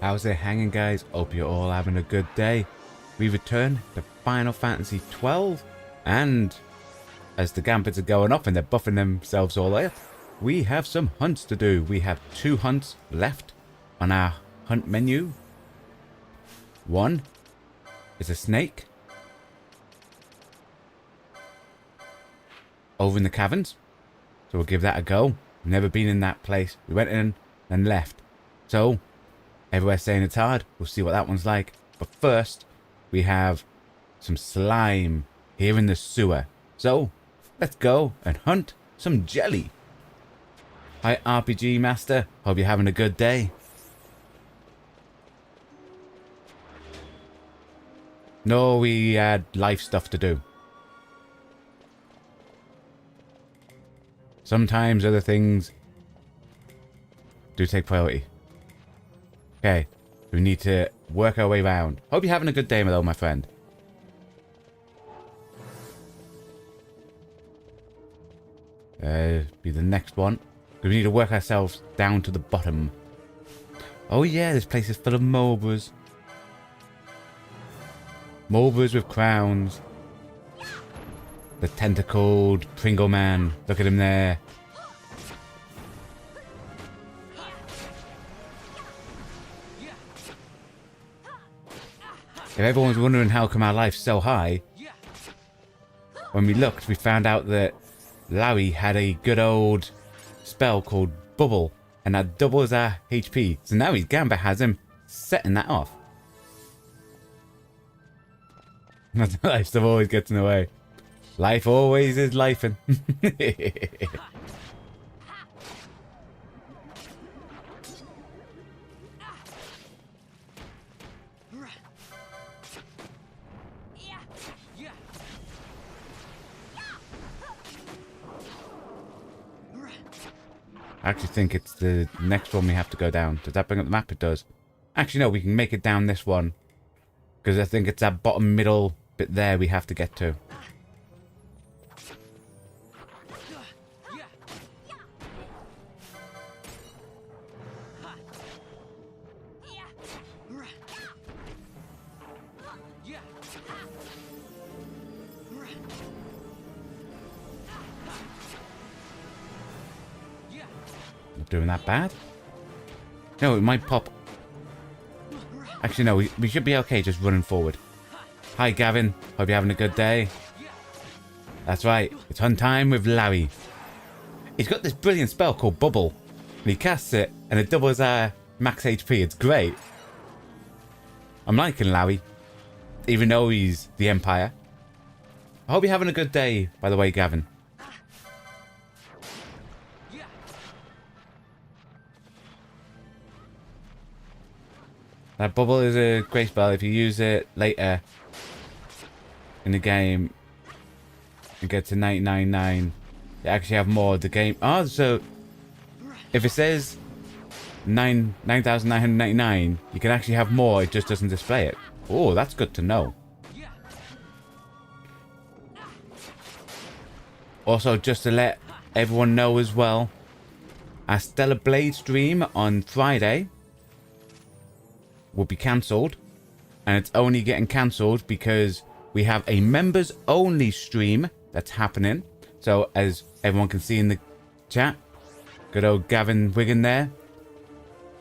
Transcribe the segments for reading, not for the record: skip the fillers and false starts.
How's it hanging, guys? Hope you're all having a good day. We return to Final Fantasy XII, and as the Gambits are going up and they're buffing themselves all out, we have some hunts to do. We have 2 hunts left on our hunt menu. One is a snake over in the caverns, so we'll give that a go. Never been in that place. We went in and left, so everywhere's saying it's hard. We'll see what that one's like. But first, we have some slime here in the sewer. So, let's go and hunt some jelly. Hi, RPG Master. Hope you're having a good day. No, we had life stuff to do. Sometimes other things do take priority. Okay, we need to work our way around. Hope you're having a good day, though, my friend. Be the next one. We need to work ourselves down to the bottom. Oh yeah, this place is full of mobras. Mobras with crowns. The tentacled Pringle Man. Look at him there. If everyone's wondering how come our life's so high, when we looked, we found out that Larry had a good old spell called Bubble, and that doubles our HP. So now his Gambit has him setting that off. Life stuff always gets in the way. Life always is lifing. I actually think it's the next one we have to go down. Does that bring up the map? It does. Actually, no, we can make it down this one. Because I think it's that bottom middle bit there we have to get to. Not doing that bad. No, it might pop. Actually, no, we should be okay just running forward. Hi, Gavin. Hope you're having a good day. That's right. It's hunt time with Larry. He's got this brilliant spell called Bubble. And he casts it, and it doubles our max HP. It's great. I'm liking Larry. Even though he's the Empire. I hope you're having a good day, by the way, Gavin. That bubble is a great spell. If you use it later in the game and get to 999, you actually have more of the game. Oh, so if it says 9,999, you can actually have more. It just doesn't display it. Oh, that's good to know. Also, just to let everyone know as well, our Stellar Blade stream on Friday will be cancelled, and it's only getting cancelled because we have a members only stream that's happening. So as everyone can see in the chat, good old Gavin Wigan there,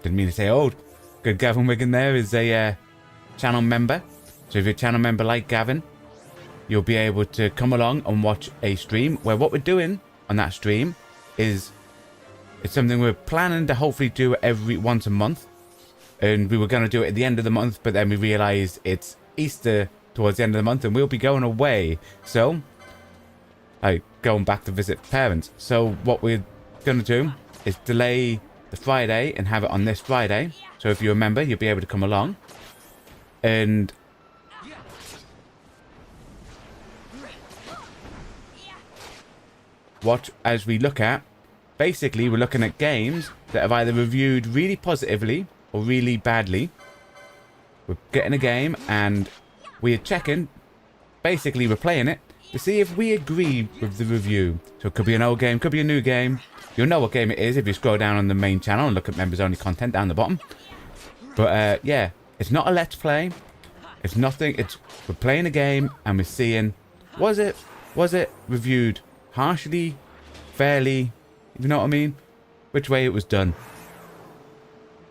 didn't mean to say old, good Gavin Wigan there is a channel member. So if you're a channel member like Gavin, you'll be able to come along and watch a stream where what we're doing on that stream is it's something we're planning to hopefully do once a month. And we were going to do it at the end of the month, but then we realized it's Easter towards the end of the month and we'll be going away. So, going back to visit parents. So what we're going to do is delay the Friday and have it on this Friday. So if you're a member, you'll be able to come along. And what, as we look at, basically we're looking at games that have either reviewed really positively or really badly. We're getting a game and we're checking, basically we're playing it to see if we agree with the review. So it could be an old game, could be a new game. You'll know what game it is if you scroll down on the main channel and look at members only content down the bottom. But yeah, it's not a let's play. It's nothing. It's we're playing a game and we're seeing was it reviewed harshly, fairly, you know what I mean? Which way it was done.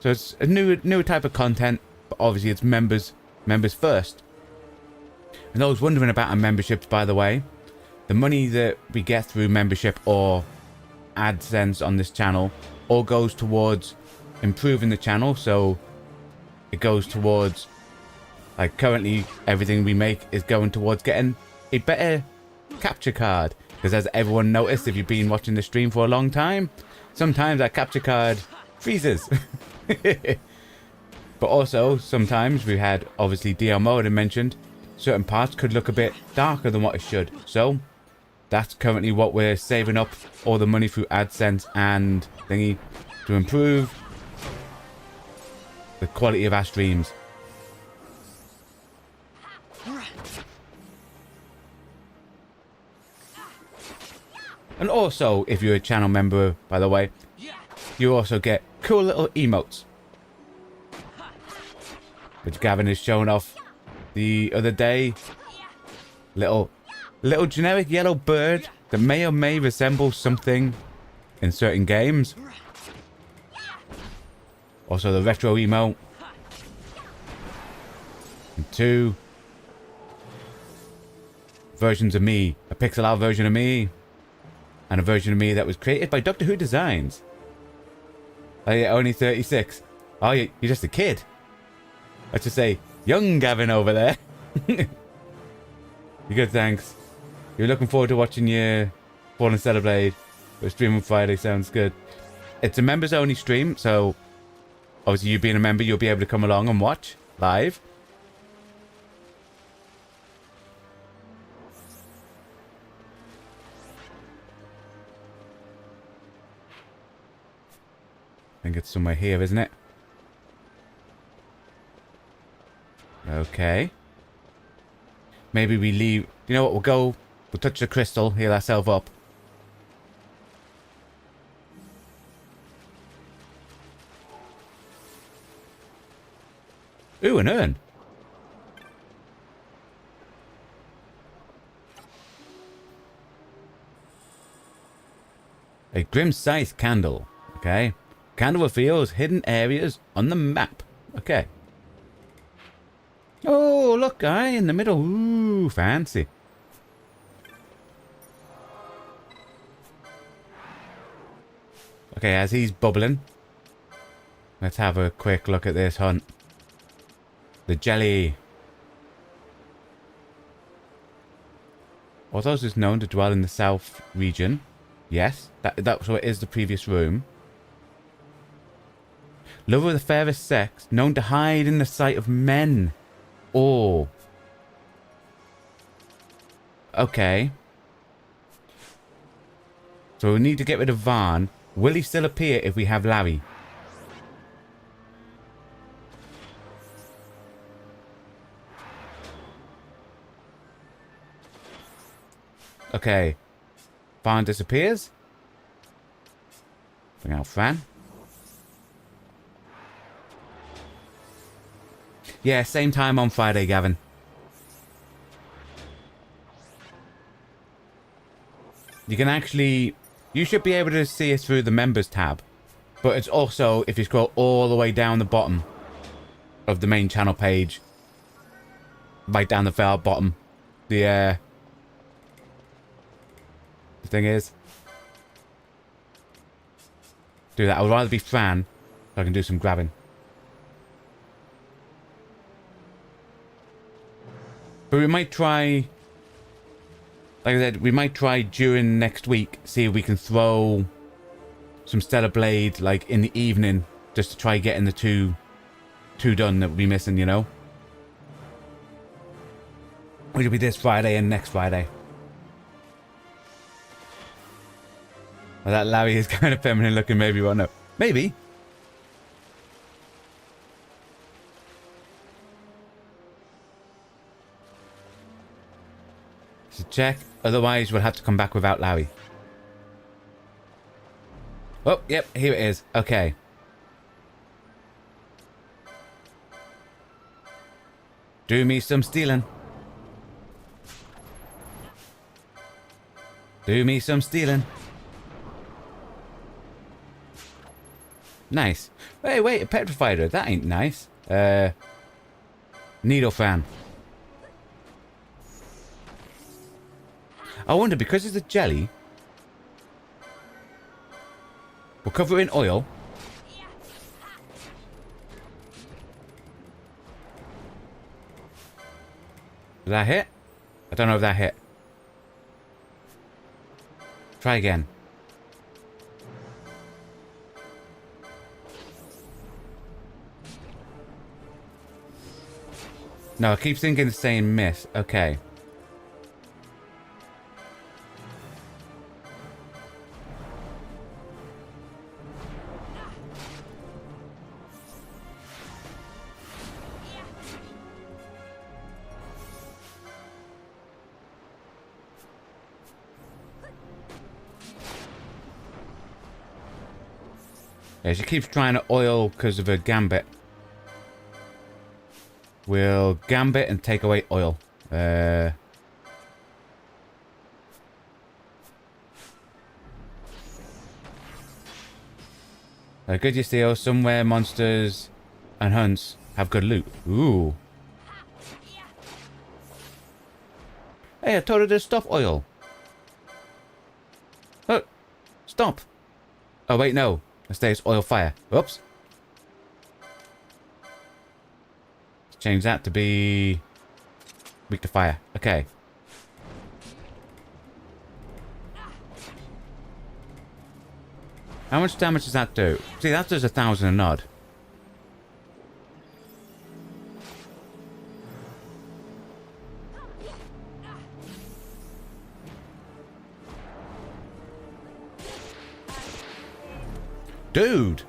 So it's a new type of content, but obviously it's members first. And I was wondering about our memberships, by the way. The money that we get through membership or AdSense on this channel all goes towards improving the channel. So it goes towards, like, currently everything we make is going towards getting a better capture card. Because as everyone noticed, if you've been watching the stream for a long time, sometimes our capture card freezes. But also, sometimes we had, obviously, DL mode I mentioned, certain parts could look a bit darker than what it should. So that's currently what we're saving up all the money through AdSense and thingy to improve the quality of our streams. And also, if you're a channel member, by the way, you also get cool little emotes, which Gavin is showing off the other day. Little generic yellow bird that may or may resemble something in certain games. Also the retro emote. And 2 versions of me. A pixel art version of me. And a version of me that was created by Doctor Who Designs. Oh, yeah, only 36. Oh, you're just a kid. Let's just say, young Gavin over there. You good, thanks. You're looking forward to watching your Fallen Stellar Blade. We're streaming Friday, sounds good. It's a members only stream, so obviously you being a member, you'll be able to come along and watch live. I think it's somewhere here, isn't it? Okay. Maybe we leave. You know what? We'll touch the crystal, heal ourselves up. Ooh, an urn. A grim scythe candle. Okay. Candle reveals hidden areas on the map. Okay. Oh, look, guy in the middle. Ooh, fancy. Okay, as he's bubbling, let's have a quick look at this hunt. The jelly. Orthos is known to dwell in the south region. Yes, that's what is the previous room. Lover of the fairest sex, known to hide in the sight of men. Oh. Okay. So we need to get rid of Varn. Will he still appear if we have Larry? Okay. Varn disappears. Bring out Fran. Yeah, same time on Friday, Gavin. You can actually... You should be able to see it through the members tab. But it's also, if you scroll all the way down the bottom of the main channel page, right down the far bottom, the thing is... Do that. I would rather be Fran, so I can do some grabbing. But we might try, like I said, we might try during next week, see if we can throw some Stellar Blade, like, in the evening, just to try getting the two done that we'll be missing, you know? Which will be this Friday and next Friday. Well, that Larry is kind of feminine looking, maybe, well, no. Maybe. So check, otherwise we'll have to come back without Larry. Oh, yep, here it is. Okay. Do me some stealing. Do me some stealing. Nice. Hey, wait, a petrifier. That ain't nice. Needle fan. I wonder, because it's a jelly, we'll cover it in oil. Did that hit? I don't know if that hit. Try again. No, I keep thinking it's saying miss. Okay. Yeah, she keeps trying to oil because of her gambit. We'll gambit and take away oil. Good, you steal. Somewhere monsters and hunts have good loot. Ooh. Hey, I told her to stop oil. Oh, stop. Oh, wait, no. Let's say it's oil fire. Oops. Let's change that to be weak to fire. Okay. How much damage does that do? See, that does 1,000 and odd. Dude!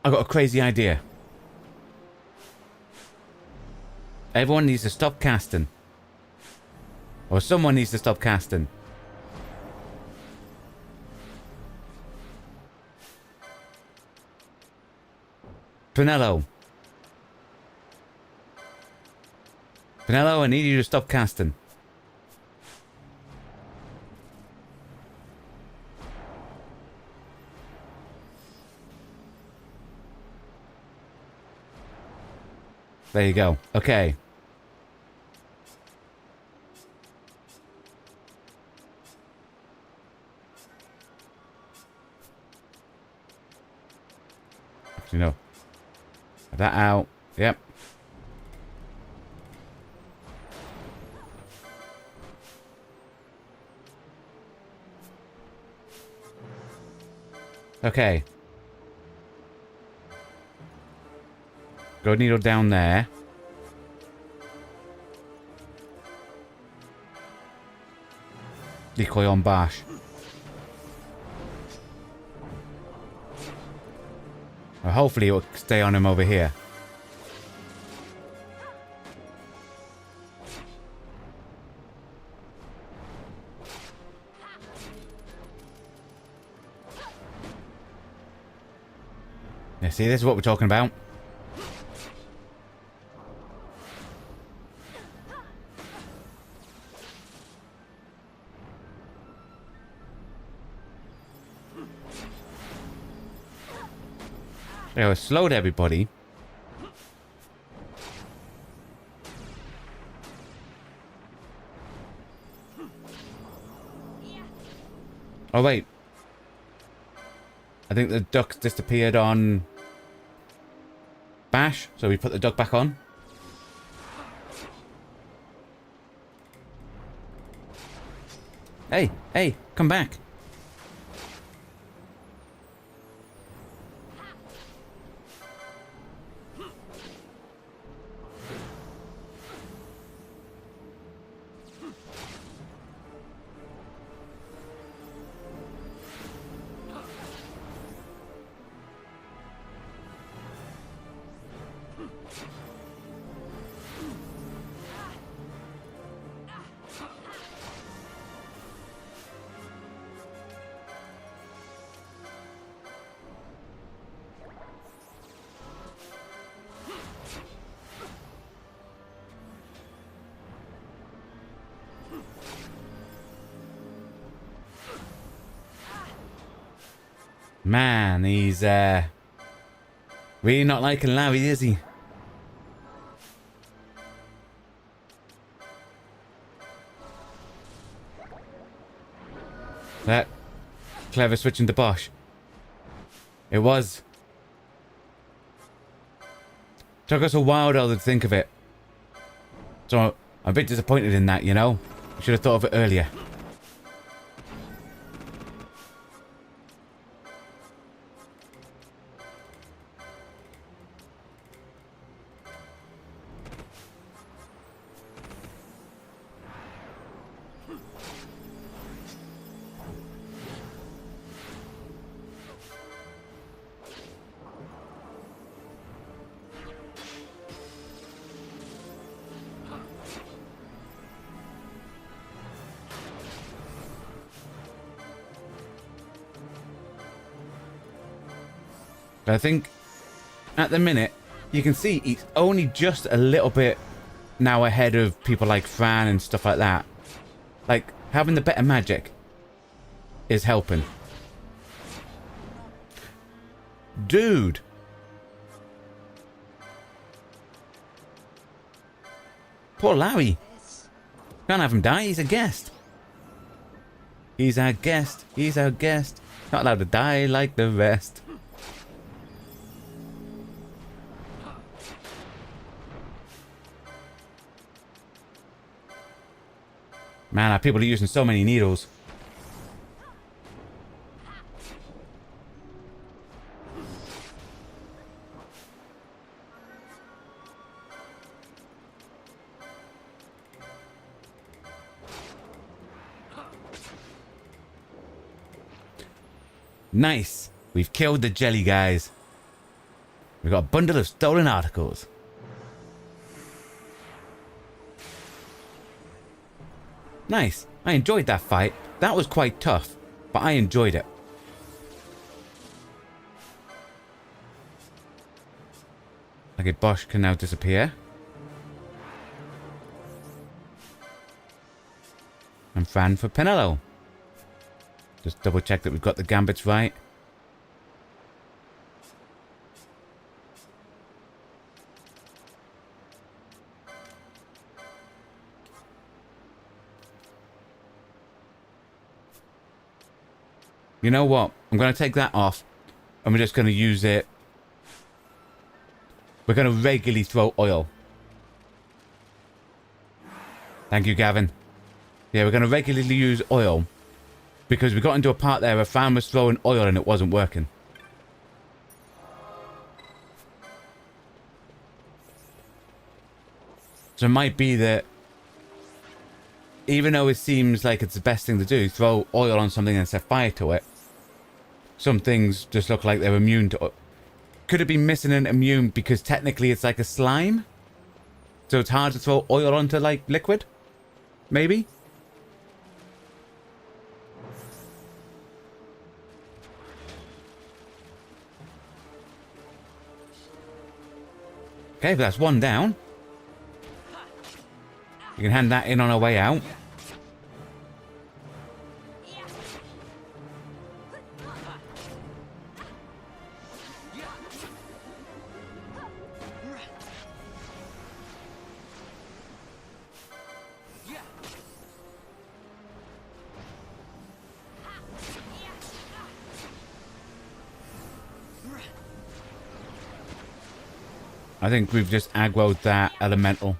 I got a crazy idea. Everyone needs to stop casting. Or someone needs to stop casting. Pinello. Pinello, I need you to stop casting. There you go. Okay. Actually, no. That out. Yep. Okay. Go needle down there. Decoy on Bash. Well, hopefully it will stay on him over here. Yeah, see, this is what we're talking about. There, we slowed everybody. Oh, wait. I think the duck disappeared on Bash, so we put the duck back on. Hey, hey, come back. Man, he's really not liking Larry, is he? That clever switching to Bosch. It was. Took us a while though to think of it. So I'm a bit disappointed in that, you know? Should have thought of it earlier. I think at the minute you can see he's only just a little bit now ahead of people like Fran and stuff like that. Like having the better magic is helping. Dude. Poor Larry. Can't have him die, he's a guest. He's our guest, he's our guest. Not allowed to die like the rest. Man, people are using so many needles. Nice. We've killed the jelly guys. We've got a bundle of stolen articles. Nice. I enjoyed that fight. That was quite tough, but I enjoyed it. Okay, Bosch can now disappear. And Fran for Penelo. Just double check that we've got the gambits right. You know what? I'm going to take that off. And we're just going to use it. We're going to regularly throw oil. Thank you, Gavin. Yeah, we're going to regularly use oil. Because we got into a part there where Fran was throwing oil and it wasn't working. So it might be that even though it seems like it's the best thing to do, throw oil on something and set fire to it. Some things just look like they're immune to oil. Could it be missing an immune because technically it's like a slime? So it's hard to throw oil onto like liquid? Maybe? Okay, but that's one down. You can hand that in on our way out. I think we've just aggroed that elemental.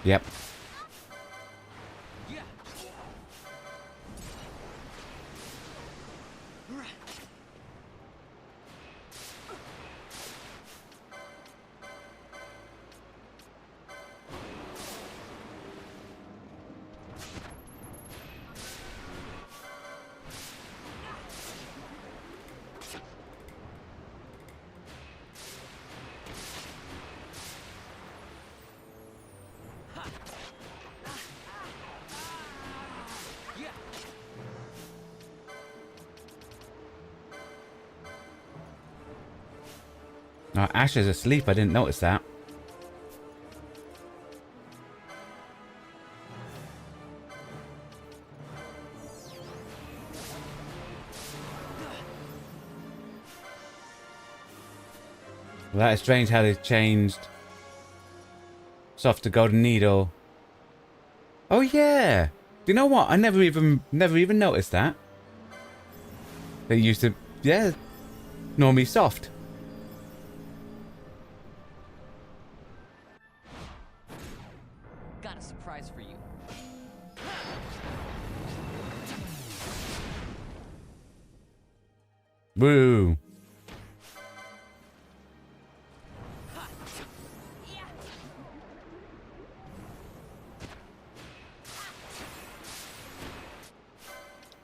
Yep. Oh, Ash is asleep. I didn't notice that. Well, that is strange how they changed Soft to Golden Needle. Oh yeah. Do you know what? I never even noticed that. They used to, yeah, normally Soft. Got a surprise for you. Woo.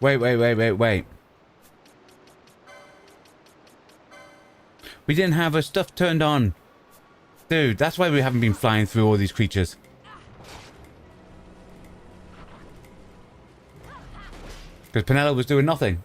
Wait. We didn't have our stuff turned on. Dude, that's why we haven't been flying through all these creatures. Because Penelo was doing nothing.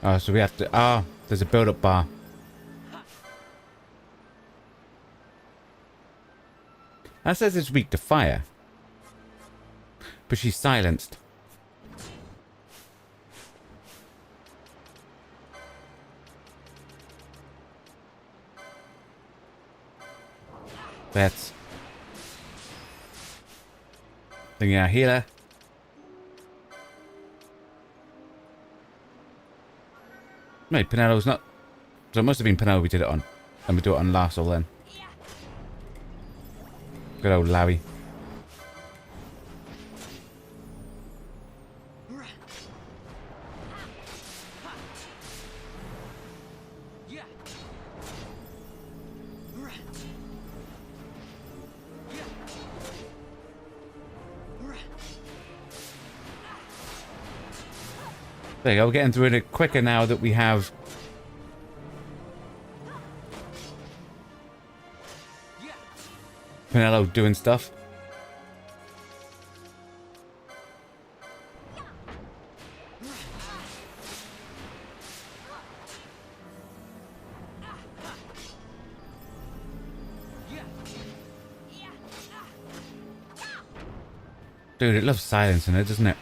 Oh, so we have to... Ah, oh, there's a build-up bar. That says it's weak to fire. But she's silenced. Let's... Thinking our healer. Wait, Penelo's not... So it must have been Penelo we did it on. And we do it on Larsel then. Good old Larry. There you go, we're getting through it quicker now that we have... Penelo doing stuff. Dude, it loves silence in it, doesn't it?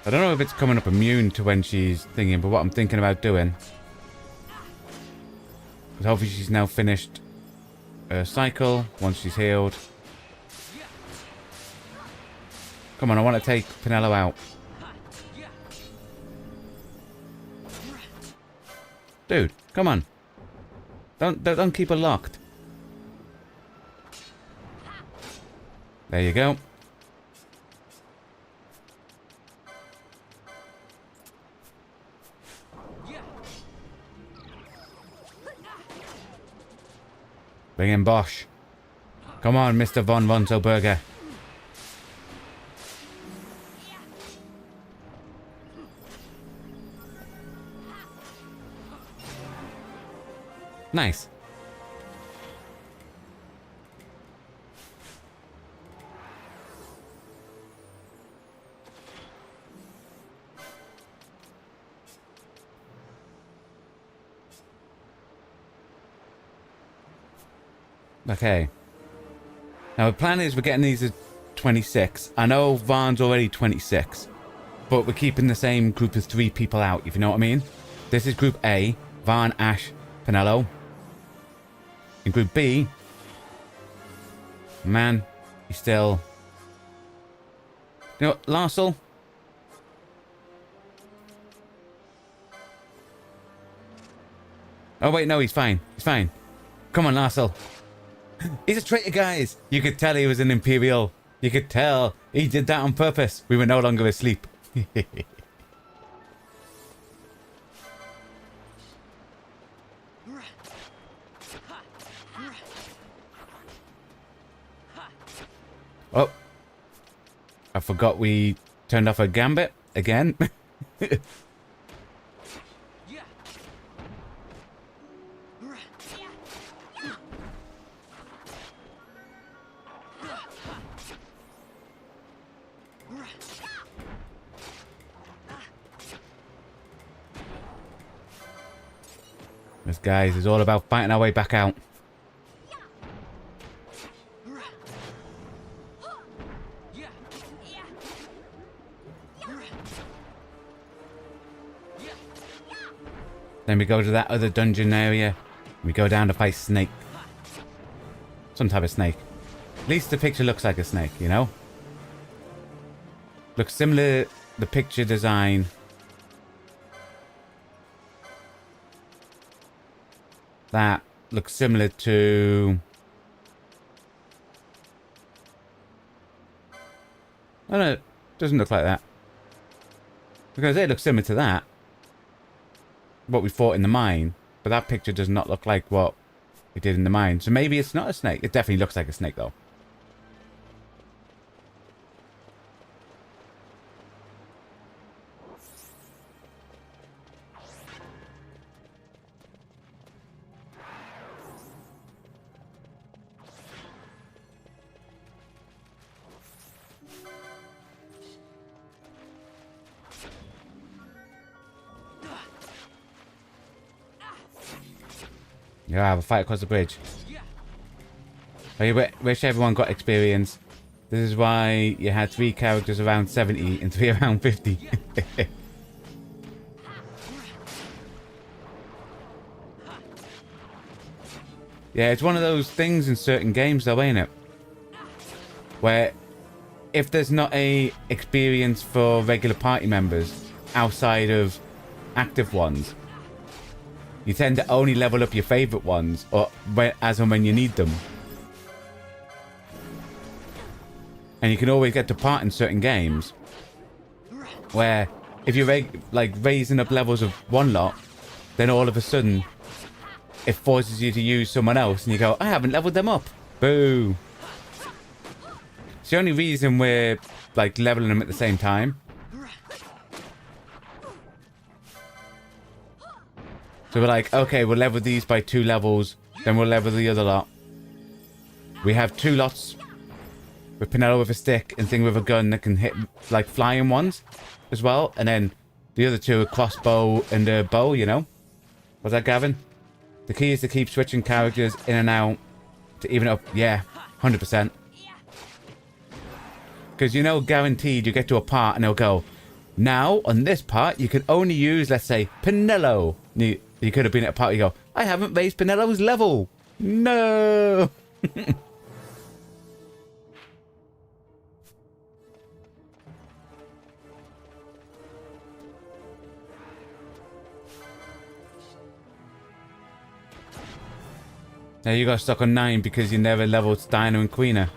I don't know if it's coming up immune to when she's thinking, but what I'm thinking about doing is hopefully she's now finished her cycle once she's healed. Come on, I want to take Penelo out. Dude, come on. Don't keep her locked. There you go. Bring in Bosch. Come on, Mr. Von Vonselberger. Nice. Okay. Now the plan is we're getting these at 26. I know Varn's already 26. But we're keeping the same group of 3 people out, if you know what I mean. This is Group A. Varn, Ash, Pinello. In Group B... Man, he's still... You know what, Larsel? Oh wait, no, he's fine. He's fine. Come on, Larsel. He's a traitor, guys. You could tell he was an Imperial. You could tell. He did that on purpose. We were no longer asleep. Oh. I forgot we turned off a gambit again. This, guys, is all about fighting our way back out. Then we go to that other dungeon area. We go down to fight Snake. Some type of snake. At least the picture looks like a snake, you know? Looks similar, the picture design. That looks similar to... Oh no, it doesn't look like that. Because it looks similar to that. What we fought in the mine. But that picture does not look like what we did in the mine. So maybe it's not a snake. It definitely looks like a snake though. Yeah, have a fight across the bridge. I wish everyone got experience. This is why you had 3 characters around 70 and 3 around 50. Yeah, it's one of those things in certain games though, ain't it? Where if there's not a experience for regular party members outside of active ones, you tend to only level up your favourite ones, or as and when you need them. And you can always get to part in certain games where if you're like raising up levels of one lot, then all of a sudden it forces you to use someone else, and you go, I haven't leveled them up. Boo. It's the only reason we're like leveling them at the same time. So we're like, okay, we'll level these by 2 levels, then we'll level the other lot. We have 2 lots with Pinello with a stick and Thing with a gun that can hit like flying ones as well. And then the other 2 are crossbow and a bow, you know? Was that Gavin? The key is to keep switching characters in and out to even it up. Yeah, 100%. Because you know, guaranteed you get to a part and they'll go, now on this part you can only use, let's say, Pinello. You could have been at a party, you go, I haven't raised Pinello's level. No. Now you got stuck on 9 because you never leveled Steiner and Queener.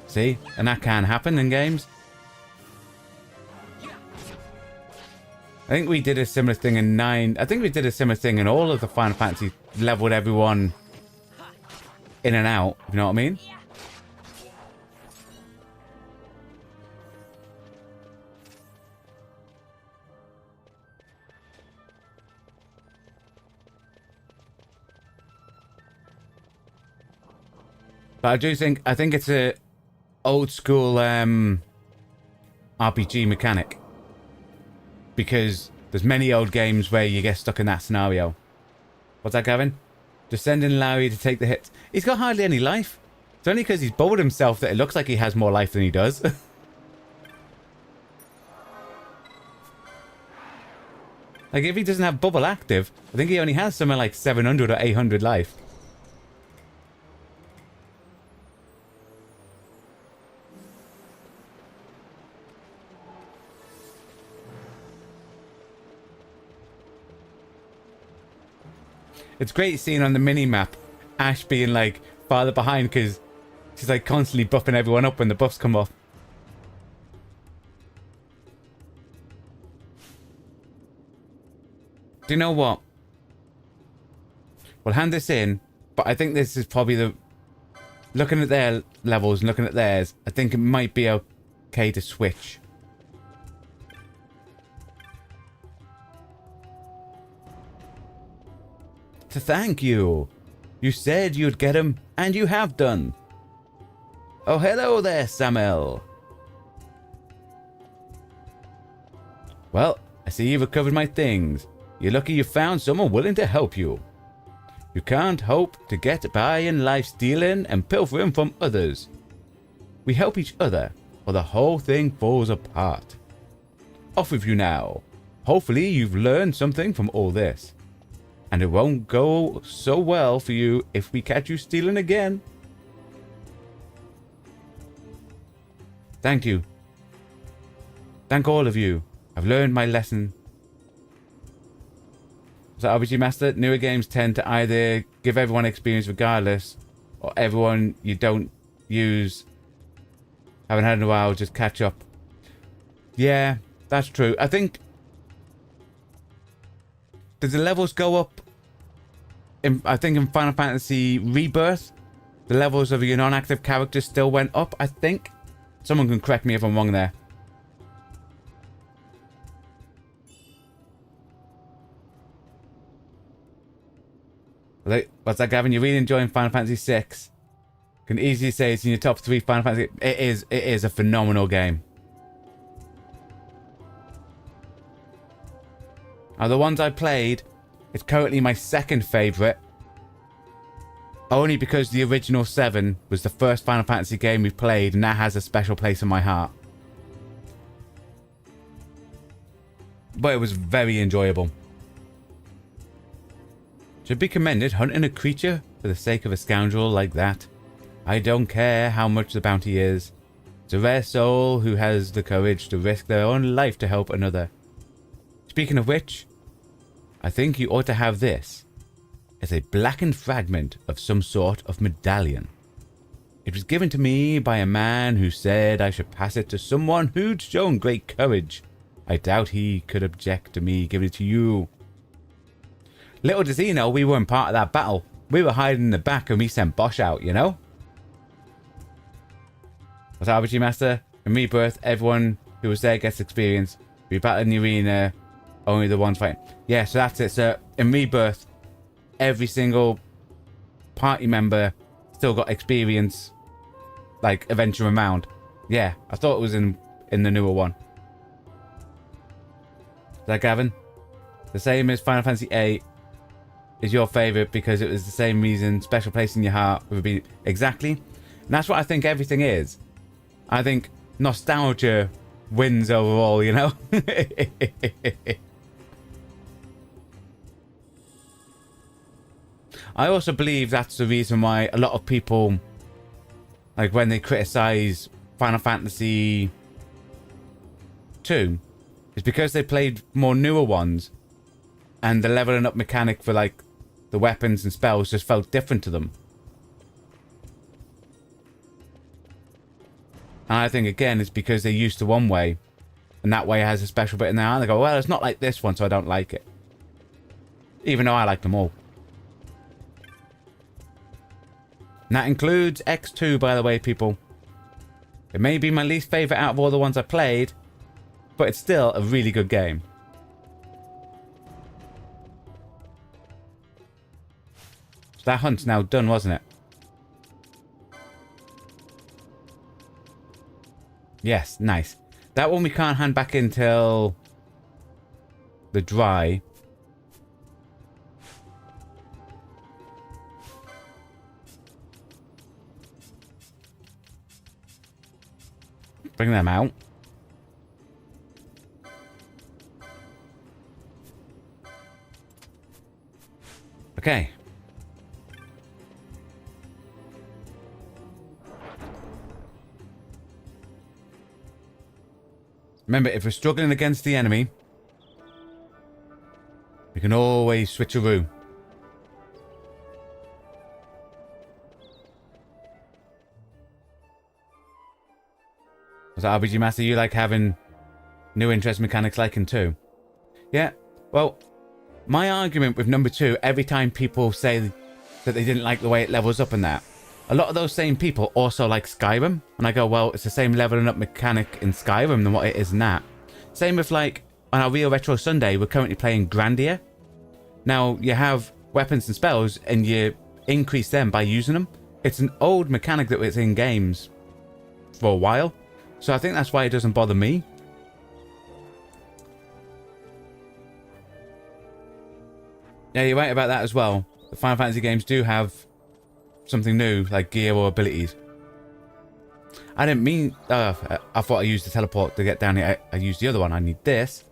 See? And that can happen in games. I think we did a similar thing in 9. I think we did a similar thing in all of the Final Fantasy. Leveled everyone in and out. You know what I mean? But I do think, I think it's a old school RPG mechanic. Because there's many old games where you get stuck in that scenario. What's that, Gavin? Just sending Larry to take the hits. He's got hardly any life. It's only because he's bored himself that it looks like he has more life than he does. Like, if he doesn't have bubble active, I think he only has something like 700 or 800 life. It's great seeing on the mini-map Ash being, like, farther behind because she's, like, constantly buffing everyone up when the buffs come off. Do you know what? We'll hand this in, but I think this is probably the... Looking at their levels and looking at theirs, I think it might be okay to switch. To thank you. You said you'd get him, and you have done. Oh, hello there, Samuel. Well, I see you've recovered my things. You're lucky you found someone willing to help you. You can't hope to get by in life stealing and pilfering from others. We help each other, or the whole thing falls apart. Off with you now. Hopefully you've learned something from all this. And it won't go so well for you if we catch you stealing again. Thank you. Thank all of you. I've learned my lesson. So RPG Master, newer games tend to either give everyone experience regardless, or everyone you don't use, haven't had in a while, just catch up. Yeah, that's true. I think... Does the levels go up? I think in Final Fantasy Rebirth, the levels of your non-active characters still went up, I think. Someone can correct me if I'm wrong there. What's that, Gavin? You're really enjoying Final Fantasy VI. Can easily say it's in your top 3 Final Fantasy. It is a phenomenal game. Now, the ones I played, it's currently my second favourite. Only because the original 7 was the first Final Fantasy game we played, and that has a special place in my heart. But it was very enjoyable. Should be commended hunting a creature for the sake of a scoundrel like that. I don't care how much the bounty is. It's a rare soul who has the courage to risk their own life to help another. Speaking of which, I think you ought to have this. It's a blackened fragment of some sort of medallion. It was given to me by a man who said I should pass it to someone who'd shown great courage. I doubt he could object to me giving it to you. Little does he know we weren't part of that battle. We were hiding in the back and we sent Bosch out, you know? What's RPG Master? In Rebirth, everyone who was there gets experience. We battle in the arena, only the ones fighting. Yeah, so that's it. So in Rebirth, every single party member still got experience, like adventure around. Yeah, I thought it was in the newer one. Is that Gavin? The same as Final Fantasy VIII is your favourite because it was the same reason, special place in your heart would be exactly. And that's what I think everything is. I think nostalgia wins overall, you know? I also believe that's the reason why a lot of people, like when they criticize Final Fantasy II, is because they played more newer ones and the leveling up mechanic for like the weapons and spells just felt different to them. And I think again it's because they're used to one way and that way has a special bit in there and they go, well, it's not like this one, so I don't like it. Even though I like them all. And that includes X2, by the way, people. It may be my least favourite out of all the ones I played, but it's still a really good game. So that hunt's now done, wasn't it? Yes, nice. That one we can't hand back until the dry. Bring them out. Okay. Remember, if we're struggling against the enemy, we can always switcheroo. So RPG Master, you like having new interest mechanics like in 2? Yeah, well, my argument with number 2, every time people say that they didn't like the way it levels up and that, a lot of those same people also like Skyrim. And I go, well, it's the same leveling up mechanic in Skyrim than what it is in that. Same with like, on our Real Retro Sunday, we're currently playing Grandia. Now, you have weapons and spells and you increase them by using them. It's an old mechanic that was in games for a while. So I think that's why it doesn't bother me. Yeah, you're right about that as well. The Final Fantasy games do have something new, like gear or abilities. I didn't mean... I thought I used the teleport to get down here. I used the other one. I need this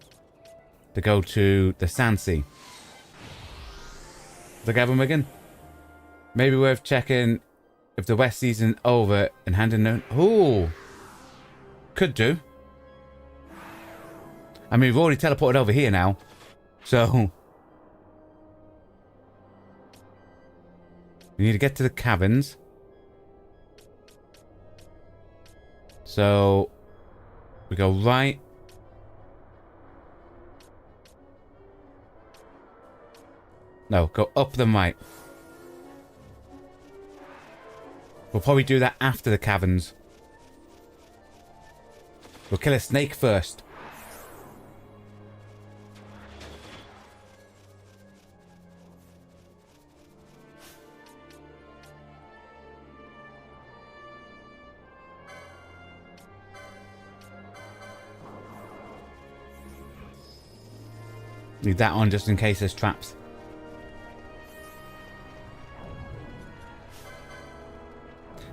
to go to the Sand Sea. The Gavin Wigan? Maybe worth checking if the West season over and handing them... Ooh! Could do. I mean, we've already teleported over here now. So... we need to get to the caverns. So... we go right. No, go up the right. We'll probably do that after the caverns. We'll kill a snake first. Leave that on just in case there's traps.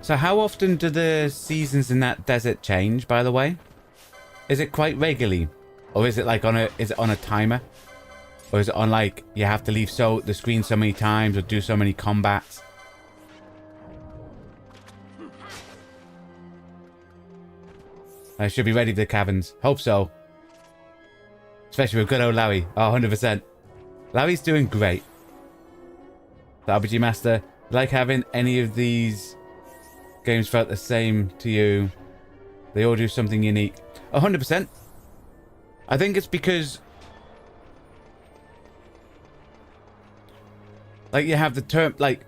So how often do the seasons in that desert change, by the way? Is it quite regularly? Or is it like on a timer? Or is it on like you have to leave the screen so many times or do so many combats? I should be ready for the caverns. Hope so. Especially with good old Larry. Oh, 100%. Larry's doing great. The RPG Master, like having any of these games felt the same to you? They all do something unique. 100%. I think it's because... like, you have the term... like...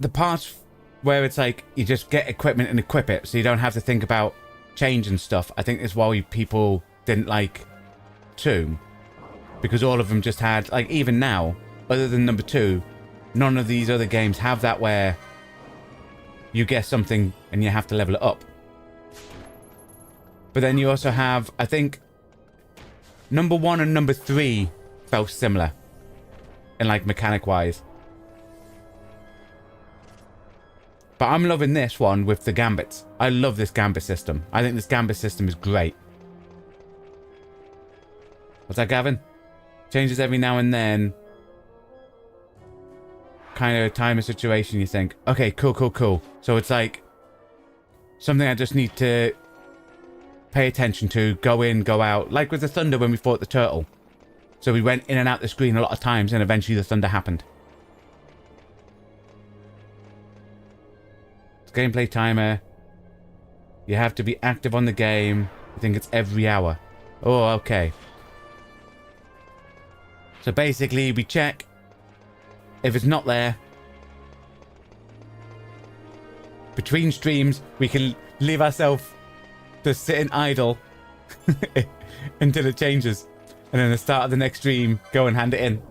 the parts where it's like, you just get equipment and equip it, so you don't have to think about change and stuff. I think that's why people didn't like 2. Because all of them just had... like, even now, other than number 2, none of these other games have that where you get something and you have to level it up. But then you also have, I think, number 1 and number 3 felt similar. In like mechanic wise. But I'm loving this one with the gambits. I love this gambit system. I think this gambit system is great. What's that, Gavin? Changes every now and then. Kind of a timer situation, you think. Okay, cool. So it's like something I just need to pay attention to, go in, go out. Like with the thunder when we fought the turtle. So we went in and out the screen a lot of times and eventually the thunder happened. It's gameplay timer. You have to be active on the game. I think it's every hour. Oh, okay. So basically we check. If it's not there, between streams, we can leave ourselves just sitting idle until it changes. And then at the start of the next stream, go and hand it in.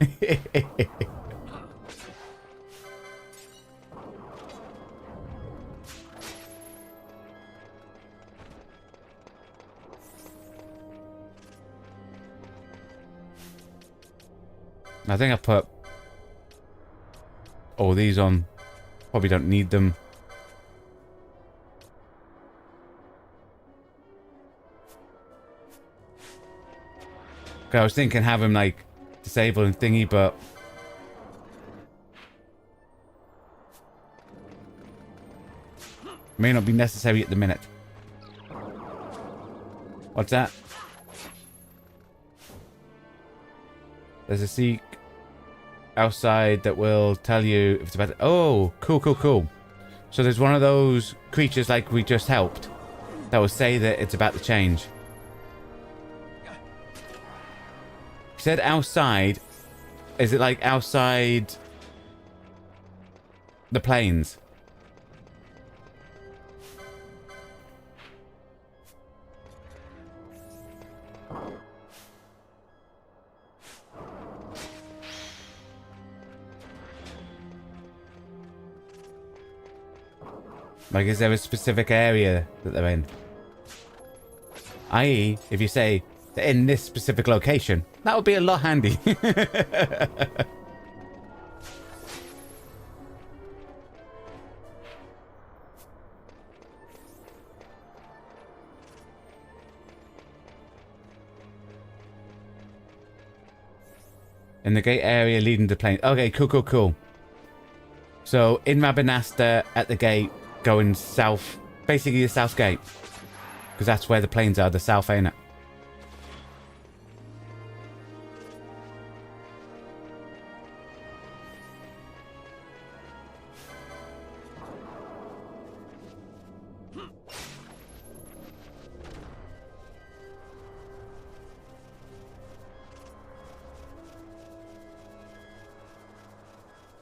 I think I put all these on. Probably don't need them. I was thinking have him, like, disable and thingy, but... may not be necessary at the minute. What's that? There's a seek outside that will tell you if it's about... oh, cool, cool, cool. So there's one of those creatures like we just helped that will say that it's about to change. He said outside. Is it like outside the plains? Like, is there a specific area that they're in? I.e., if you say they're in this specific location, that would be a lot handy. In the gate area leading to plain. Okay, cool, cool, cool. So, in Rabanasta, at the gate, going south, basically the south gate, because that's where the plains are, the south, ain't it?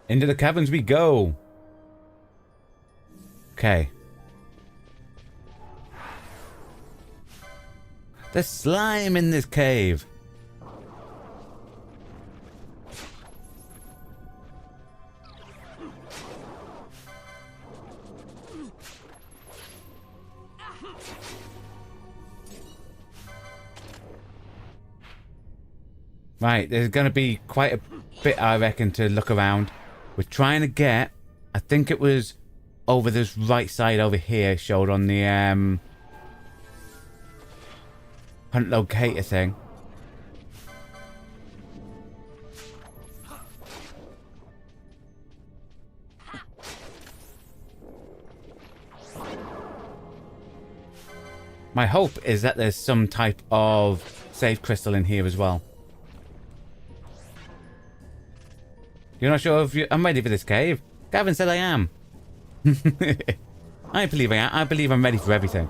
Into the caverns we go. Okay. There's slime in this cave. Right, there's going to be quite a bit, I reckon, to look around. We're trying to get, I think it was over this right side over here, showed on the hunt locator thing. My hope is that there's some type of save crystal in here as well. You're not sure if I'm ready for this cave? Gavin said I am. I believe I am. I believe I'm ready for everything.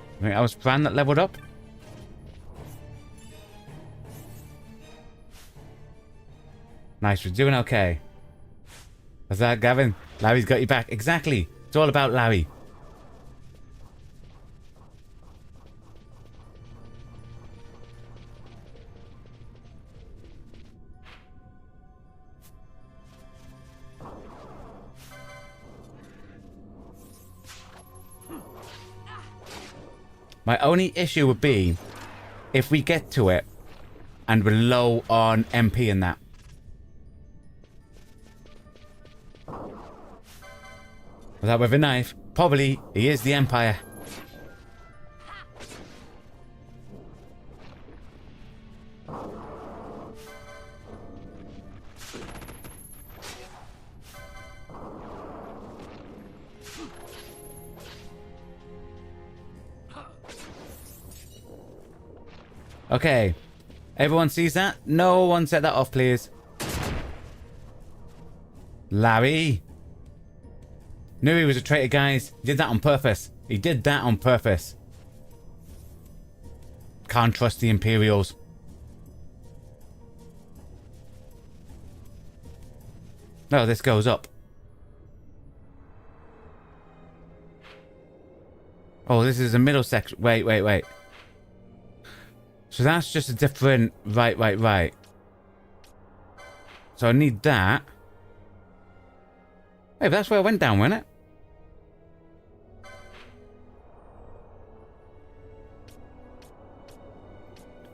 I think that was Fran that leveled up. Nice, we're doing okay. What's that, Gavin? Larry's got you back. Exactly. It's all about Larry. My only issue would be if we get to it and we're low on MP and that. Was that with a knife? Probably. He is the Empire. Okay. Everyone sees that? No one set that off, please. Larry. Knew he was a traitor, guys. He did that on purpose. He did that on purpose. Can't trust the Imperials. No, this goes up. Oh, this is a middle section. Wait, wait, wait. So that's just a different... Right. So I need that. Hey, that's where I went down, wasn't it?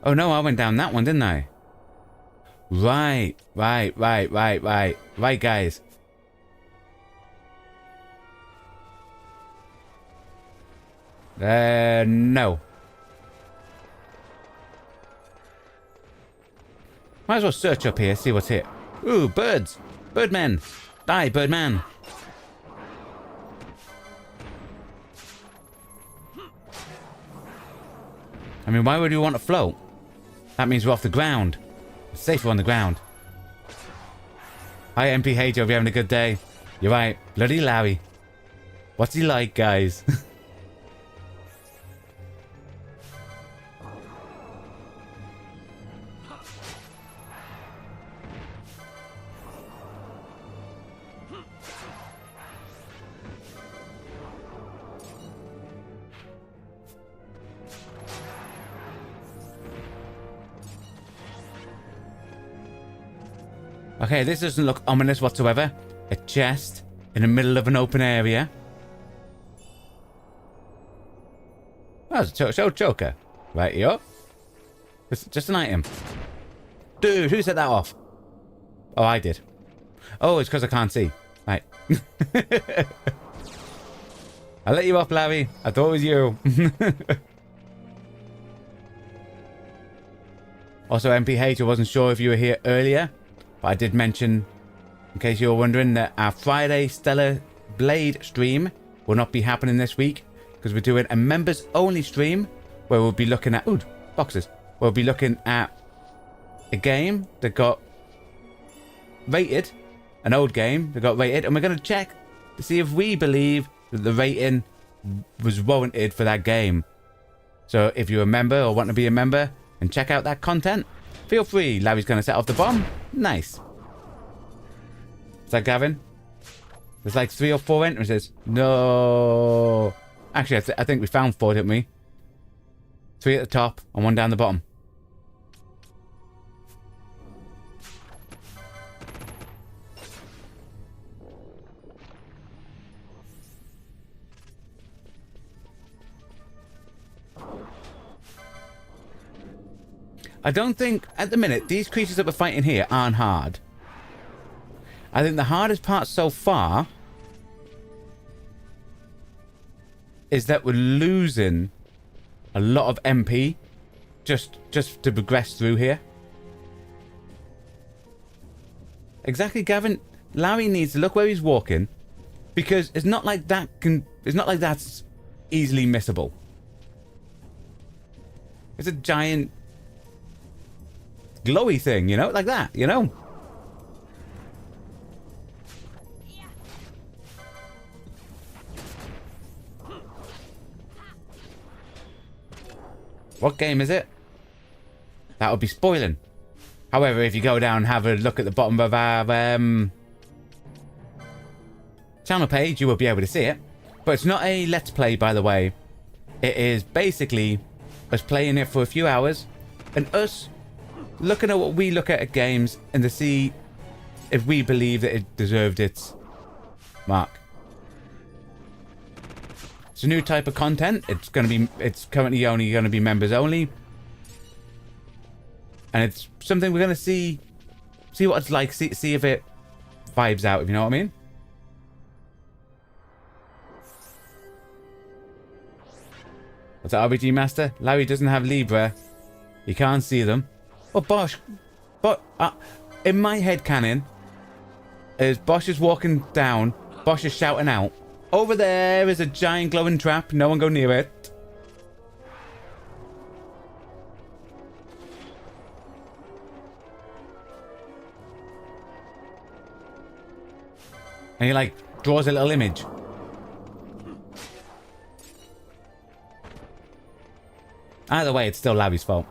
Oh no, I went down that one, didn't I? Right, guys. No. Might as well search up here, see what's here. Ooh, birds! Birdmen! Die, birdman! I mean, why would you want to float? That means we're off the ground. It's safer on the ground. Hi, MPH, hope you're having a good day. You're right. Bloody Larry. What's he like, guys? Okay, this doesn't look ominous whatsoever. A chest in the middle of an open area. Oh, it's a choker. Right, yo. It's just an item. Dude, who set that off? Oh, I did. Oh, it's because I can't see. Right. I let you off, Larry. I thought it was you. Also, MPH, I wasn't sure if you were here earlier. But I did mention, in case you were wondering, that our Friday Stellar Blade stream will not be happening this week because we're doing a members only stream where we'll be looking at boxes. We'll be looking at a game that got rated, an old game that got rated, and we're going to check to see if we believe that the rating was warranted for that game. So if you're a member or want to be a member and check out that content, feel free. Larry's going to set off the bomb. Nice. Is that Gavin? There's like 3 or 4 entrances. No. Actually, I think we found 4, didn't we? 3 at the top and 1 down the bottom. I don't think, at the minute, these creatures that we're fighting here aren't hard. I think the hardest part so far is that we're losing a lot of MP just to progress through here. Exactly, Gavin. Larry needs to look where he's walking because it's not like that's easily missable. It's a giant glowy thing, you know, like that, you know. What game is it? That would be spoiling. However, if you go down and have a look at the bottom of our channel page, you will be able to see it. But it's not a let's play, by the way. It is basically us playing it for a few hours and us looking at what we look at games and to see if we believe that it deserved its mark. It's a new type of content. It's currently only going to be members only. And it's something we're going to see what it's like, see if it vibes out, if you know what I mean. What's that, RBG Master? Larry doesn't have Libra. You can't see them. Oh, Bosch. But in my head canon, as Bosch is walking down, Bosch is shouting out, "Over there is a giant glowing trap. No one go near it." And he like draws a little image. Either way, it's still Larry's fault.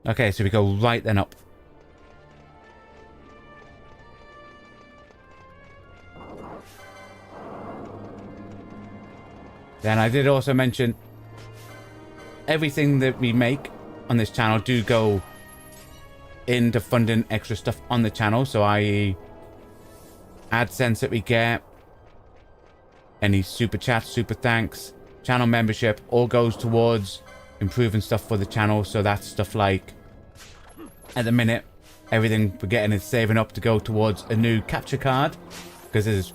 Okay, so we go right then up. Then I did also mention everything that we make on this channel do go into funding extra stuff on the channel. So i.e. AdSense that we get, any super chats, super thanks, channel membership, all goes towards improving stuff for the channel. So that's stuff like, at the minute, everything we're getting is saving up to go towards a new capture card. Because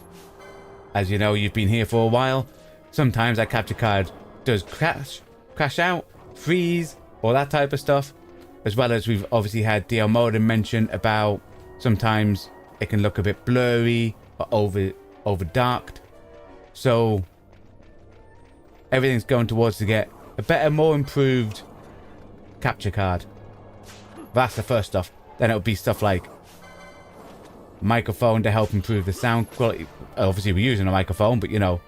as you know, you've been here for a while, sometimes that capture card does crash out, freeze, all that type of stuff. As well as we've obviously had DL Modem mention about sometimes it can look a bit blurry or over darked. So everything's going towards to get a better, more improved capture card. That's the first stuff. Then it'll be stuff like microphone to help improve the sound quality. Obviously we're using a microphone, but you know,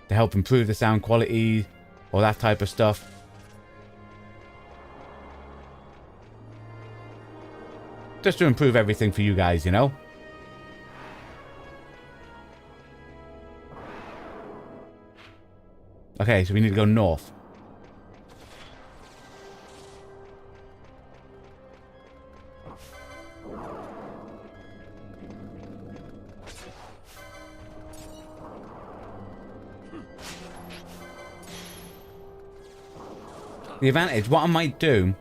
to help improve the sound quality, all that type of stuff. Just to improve everything for you guys, you know. Okay, so we need to go north. The advantage, what I might do,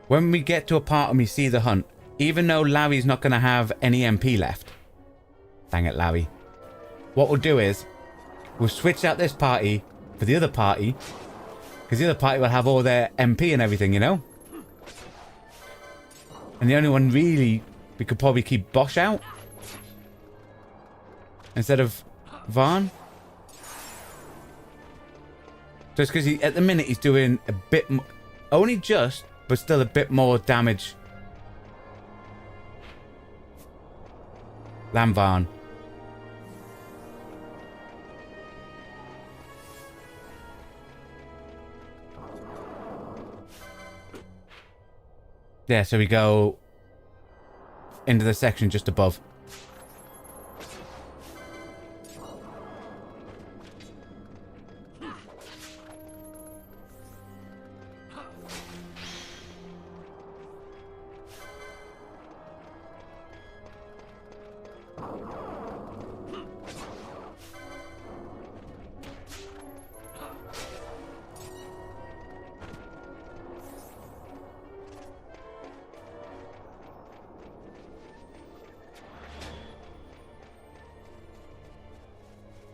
when we get to a part and we see the hunt, even though Larry's not going to have any MP left. Dang it, Larry. What we'll do is, we'll switch out this party for the other party, because the other party will have all their MP and everything, you know? And the only one really, we could probably keep Bosch out instead of Vaughn. Just because at the minute he's doing a bit more, only just, but still a bit more damage than Vaughn. Yeah, so we go into the section just above.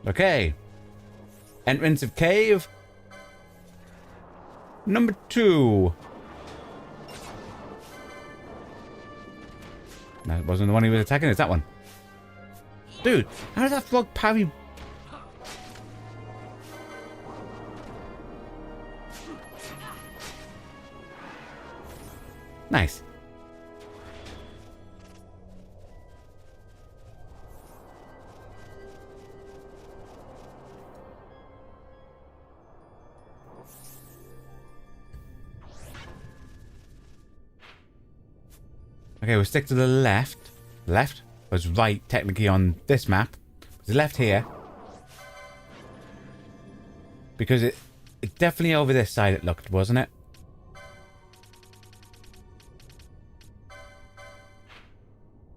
Okay. Entrance of cave. Number 2. That wasn't the one he was attacking, it's that one. Dude, how does that frog parry? Nice. Okay, we'll stick to the left. Left was right, technically, on this map. It's left here. Because it definitely over this side it looked, wasn't it?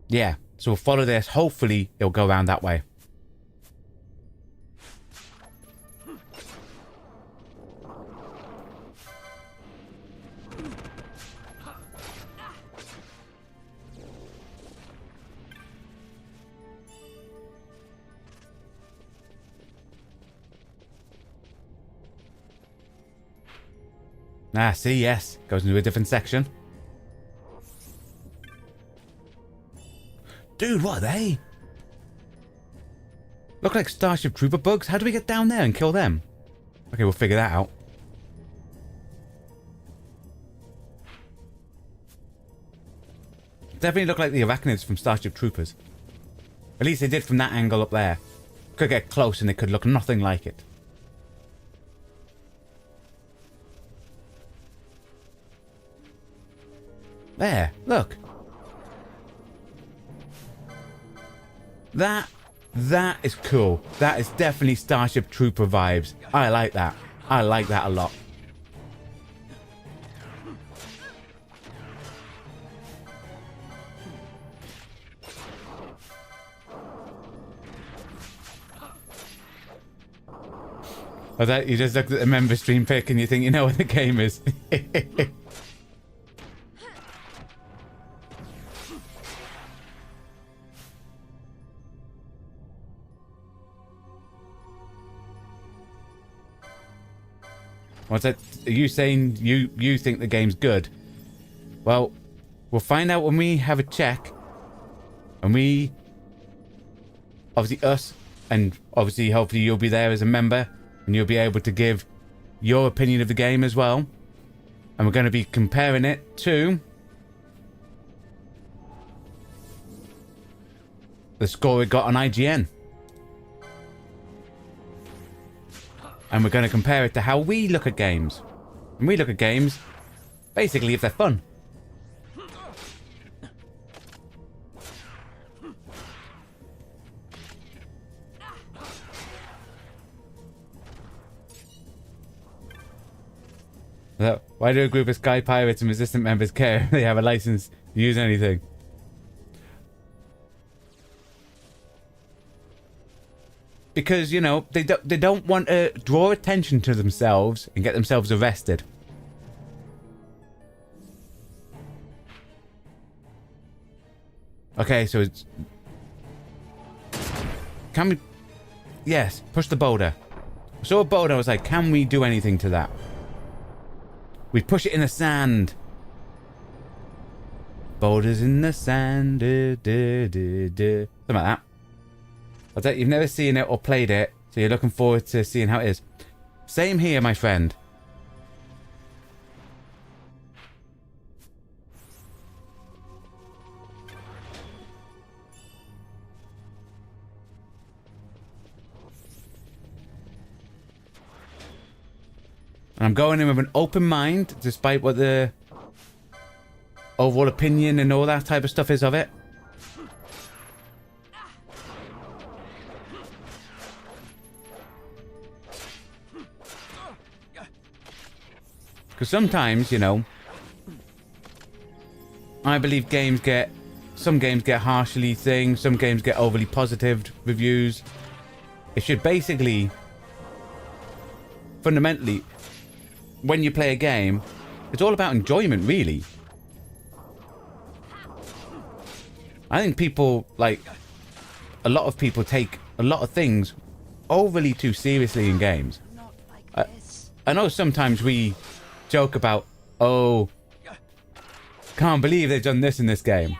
Yeah, so we'll follow this. Hopefully, it'll go around that way. Ah, see, yes. Goes into a different section. Dude, what are they? Look like Starship Trooper bugs. How do we get down there and kill them? Okay, we'll figure that out. Definitely look like the arachnids from Starship Troopers. At least they did from that angle up there. Could get close and it could look nothing like it. There, look. That is cool. That is definitely Starship Trooper vibes. I like that. I like that a lot. Or that you just look at the member stream pick and you think you know what the game is. What's that? Are you saying you think the game's good? Well, we'll find out when we have a check. And we... Obviously us, and obviously hopefully you'll be there as a member. And you'll be able to give your opinion of the game as well. And we're going to be comparing it to... the score it got on IGN. And we're going to compare it to how we look at games. And we look at games, basically, if they're fun. Why do a group of Sky Pirates and Resistant members care if they have a license to use anything? Because, you know, they don't want to draw attention to themselves and get themselves arrested. Okay, so it's... Can we... Yes, push the boulder. I saw a boulder, I was like, can we do anything to that? We push it in the sand. Boulders in the sand. Something like that. I bet you've never seen it or played it, so you're looking forward to seeing how it is. Same here, my friend. And I'm going in with an open mind, despite what the overall opinion and all that type of stuff is of it. Because sometimes, you know, I believe some games get harshly things, some games get overly positive reviews. It should basically, fundamentally, when you play a game, it's all about enjoyment, really. I think people, like, a lot of people take a lot of things overly too seriously in games. I know sometimes we joke about, oh, can't believe they've done this in this game.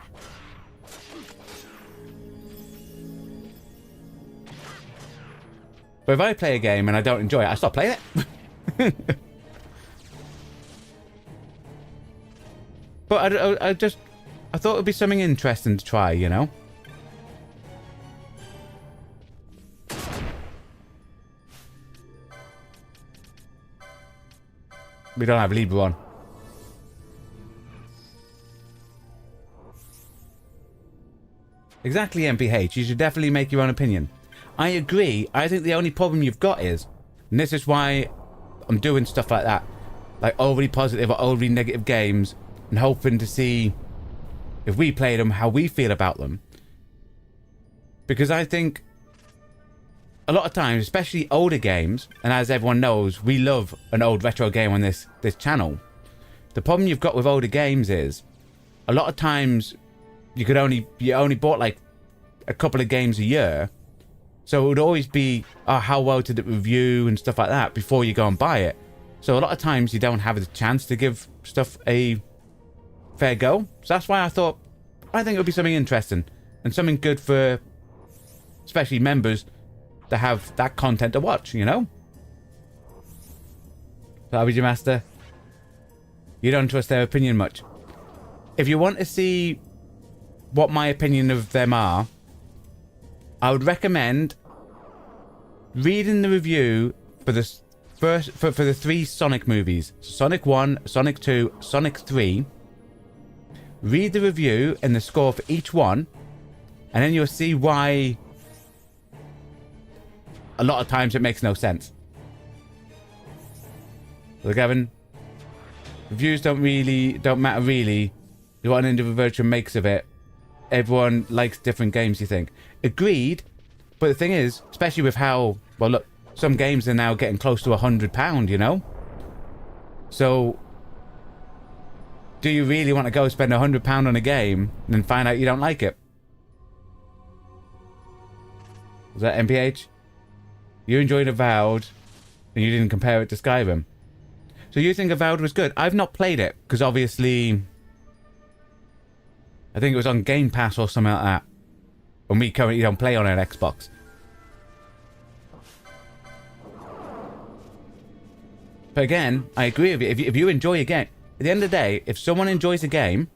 But if I play a game and I don't enjoy it, I stop playing it. But I thought it would be something interesting to try, you know? We don't have Libra on. Exactly, MPH. You should definitely make your own opinion. I agree. I think the only problem you've got is, and this is why I'm doing stuff like that, like overly positive or overly negative games, and hoping to see if we play them, how we feel about them. Because I think a lot of times, especially older games, and as everyone knows, we love an old retro game on this channel. The problem you've got with older games is, a lot of times you only bought like a couple of games a year, so it would always be, oh, how well did it review and stuff like that before you go and buy it. So a lot of times you don't have the chance to give stuff a fair go. So that's why I thought, I think it would be something interesting and something good for especially members to have that content to watch, you know? So RBG Master, you don't trust their opinion much. If you want to see what my opinion of them are, I would recommend reading the review for the for the 3 Sonic movies. Sonic 1, Sonic 2, Sonic 3. Read the review and the score for each one, and then you'll see why a lot of times it makes no sense. So Gavin, reviews don't matter really. What an individual makes of it. Everyone likes different games, you think. Agreed, but the thing is, especially with how, well look, some games are now getting close to £100, you know? So, do you really want to go spend £100 on a game and then find out you don't like it? Was that MPH? You enjoyed Avowed and you didn't compare it to Skyrim. So you think Avowed was good? I've not played it because obviously I think it was on Game Pass or something like that. And we currently don't play on an Xbox. But again, I agree with you. If you enjoy a game, at the end of the day, if someone enjoys a game,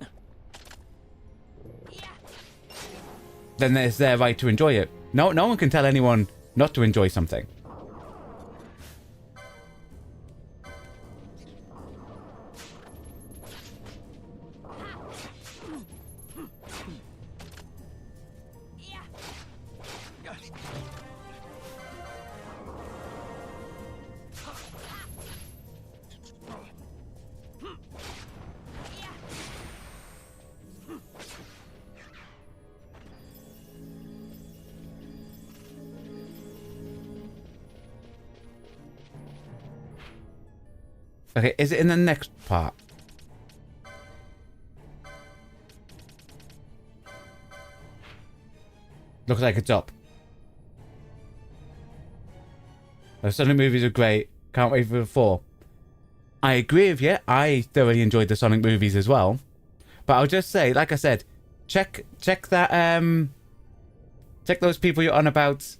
then it's their right to enjoy it. No one can tell anyone not to enjoy something. Okay, is it in the next part? Looks like it's up. The Sonic movies are great. Can't wait for the 4. I agree with you. I thoroughly enjoyed the Sonic movies as well. But I'll just say, like I said, check that check those people you're on about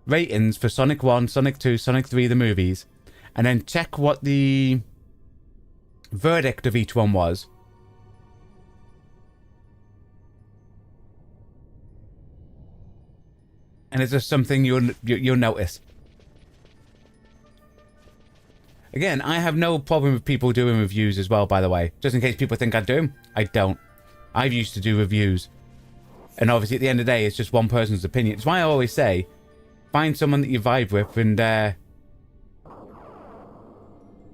ratings for Sonic 1, Sonic 2, Sonic 3, the movies, and then check what the verdict of each one was. And it's just something you'll notice. Again, I have no problem with people doing reviews as well, by the way. Just in case people think I do. I don't. I've used to do reviews. And obviously, at the end of the day, it's just one person's opinion. It's why I always say, find someone that you vibe with, and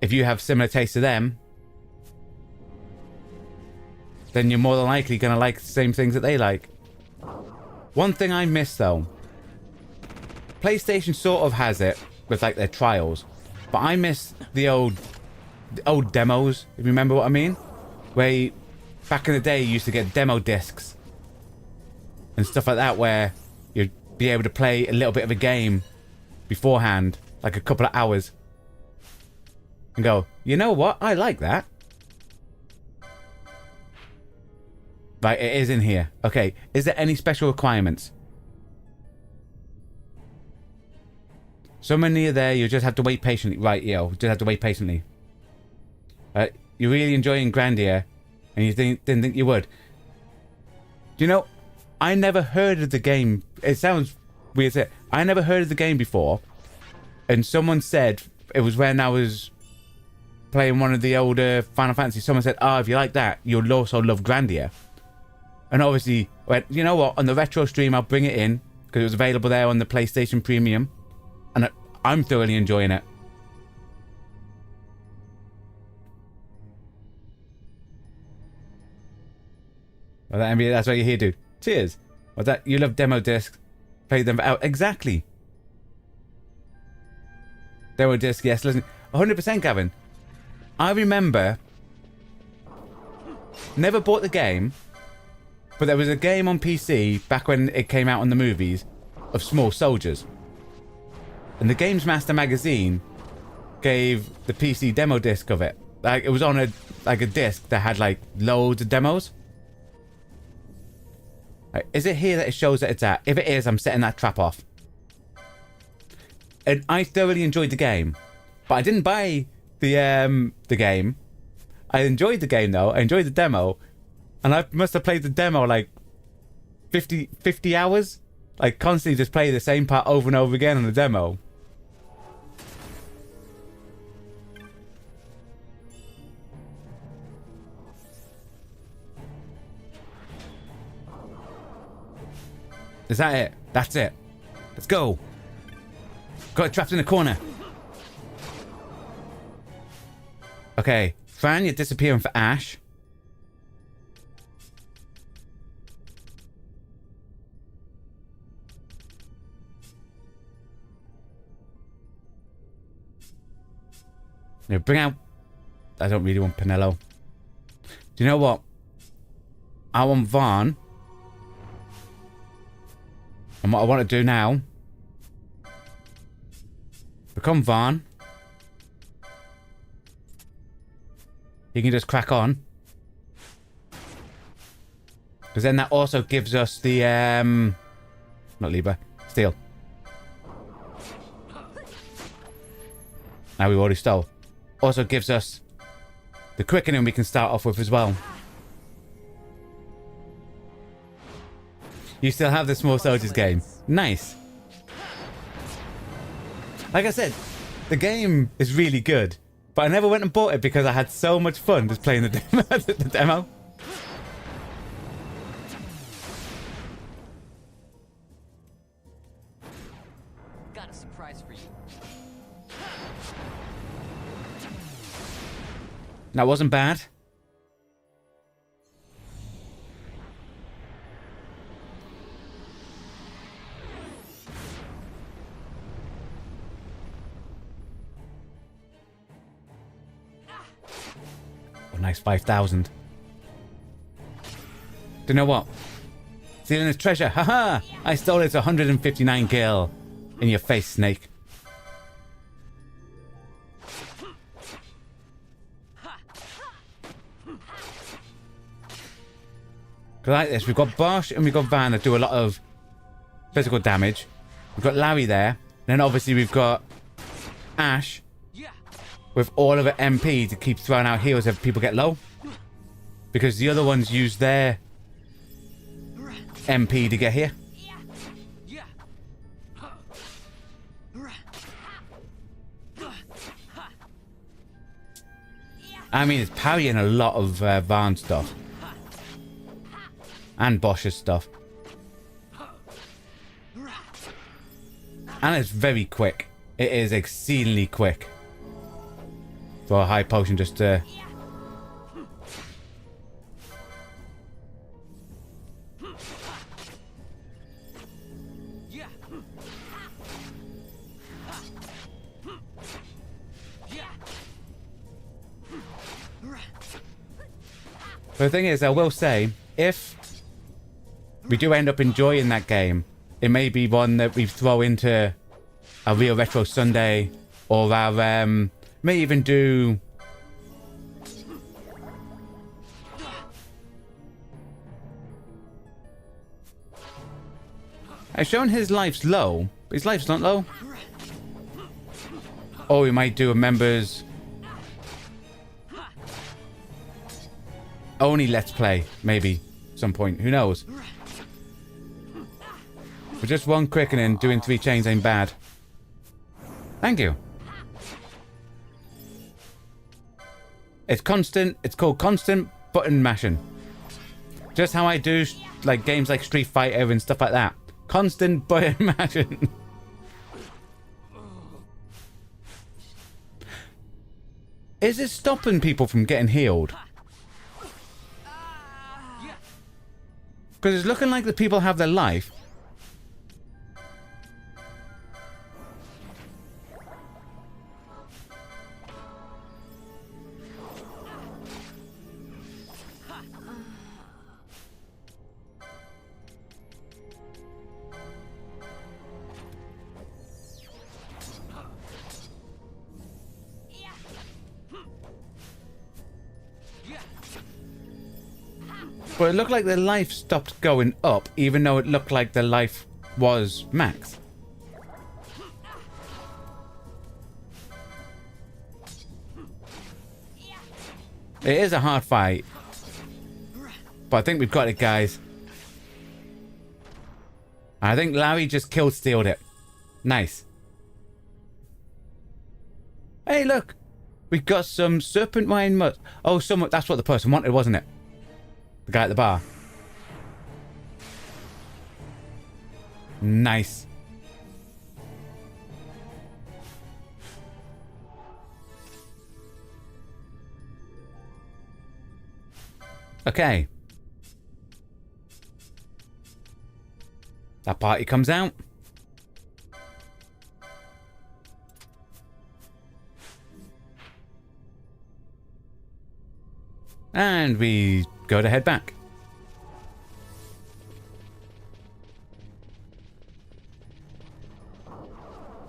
if you have similar tastes to them, then you're more than likely going to like the same things that they like. One thing I miss, though. PlayStation sort of has it with, like, their trials. But I miss the old demos, if you remember what I mean. Where back in the day, you used to get demo discs. And stuff like that, where you'd be able to play a little bit of a game beforehand. Like a couple of hours. And go, you know what? I like that. Right, it is in here. Okay, is there any special requirements? So many are there, you just have to wait patiently. Right, yo, just have to wait patiently. You're really enjoying Grandia, and you didn't think you would. Do you know, I never heard of the game. It sounds weird to say. I never heard of the game before, and someone said, it was when I was playing one of the older Final Fantasy, someone said, if you like that, you'll also love Grandia. And obviously, you know what, on the retro stream, I'll bring it in, because it was available there on the PlayStation Premium. And I'm thoroughly enjoying it. Well, that's what you're here to do. Cheers. Well, that you love demo discs. Play them out. Exactly. Demo disc, yes. Listen, 100% Gavin. I remember. Never bought the game. But there was a game on PC back when it came out on the movies of Small Soldiers. And the Games Master magazine gave the PC demo disc of it. Like, it was on a disc that had, like, loads of demos. Right, is it here that it shows that it's at? If it is, I'm setting that trap off. And I thoroughly enjoyed the game. But I didn't buy the game. I enjoyed the game, though. I enjoyed the demo. And I must have played the demo, like, 50 hours. Like, constantly just play the same part over and over again on the demo. Is that it? That's it. Let's go. Got it trapped in a corner. Okay. Fran, you're disappearing for Ash. You know, bring out... I don't really want Pinello. Do you know what? I want Varn. And what I want to do now... Become Varn. He can just crack on. Because then that also gives us the... Not Libra. Steel. Now we already stole. Also gives us the quickening we can start off with as well. You still have the small soldiers game. Nice. Like I said, the game is really good. But I never went and bought it because I had so much fun just playing the demo. Got a surprise for you. That wasn't bad. Oh, nice 5,000. Do you know what? Stealing his treasure. Haha! I stole its 159 gil. In your face, snake. Like this, we've got Bosch and we've got Van that do a lot of physical damage. We've got Larry there. And then obviously we've got Ash with all of her MP to keep throwing out heals if people get low. Because the other ones use their MP to get here. I mean, it's parrying a lot of Van stuff. And Bosch's stuff. And it's very quick. It is exceedingly quick. For a high potion just to... But the thing is, I will say, if we do end up enjoying that game, it may be one that we throw into a Real Retro Sunday, or our may even do I've shown his life's low, but his life's not low. Or we might do a members only let's play, maybe some point, who knows. But just one quickening, doing 3 chains ain't bad. Thank you. It's constant. It's called constant button mashing. Just how I do like games like Street Fighter and stuff like that. Constant button mashing. Is it stopping people from getting healed? Because it's looking like the people have their life. But it looked like the life stopped going up, even though it looked like the life was max. It is a hard fight. But I think we've got it, guys. I think Larry just stealed it. Nice. Hey, look. We got some serpent wine mud. Oh, that's what the person wanted, wasn't it? The guy at the bar. Nice. Okay. That party comes out. And we go to head back.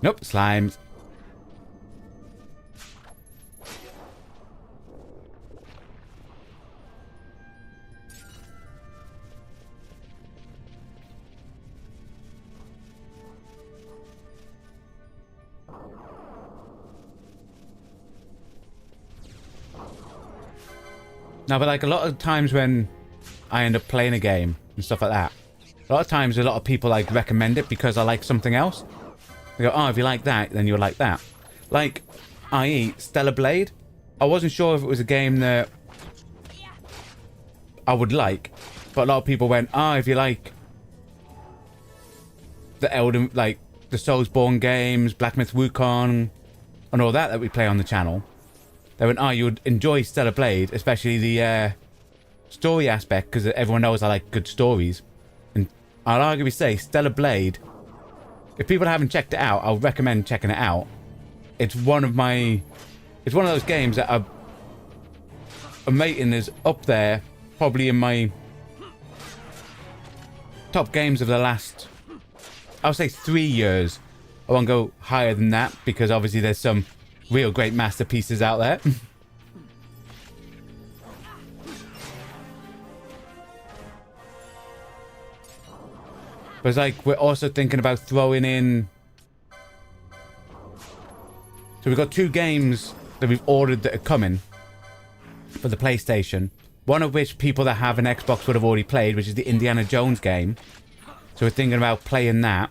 Nope, slimes. No, but like a lot of times when I end up playing a game and stuff like that, a lot of times a lot of people like recommend it because I like something else. They go, oh, if you like that, then you'll like that. Like, i.e. Stellar Blade. I wasn't sure if it was a game that I would like, but a lot of people went, oh, if you like the Elden, like the Soulsborne games, Black Myth Wukong, and all that we play on the channel. They went, oh, you would enjoy Stellar Blade, especially the story aspect, because everyone knows I like good stories. And I'll arguably say Stellar Blade, if people haven't checked it out, I'll recommend checking it out. It's one of those games that I'm rating is up there, probably in my top games of the last, I'll say 3 years. I won't go higher than that, because obviously there's some real great masterpieces out there. But it's like we're also thinking about throwing in. So we've got 2 games that we've ordered that are coming for the PlayStation. One of which people that have an Xbox would have already played, which is the Indiana Jones game. So we're thinking about playing that.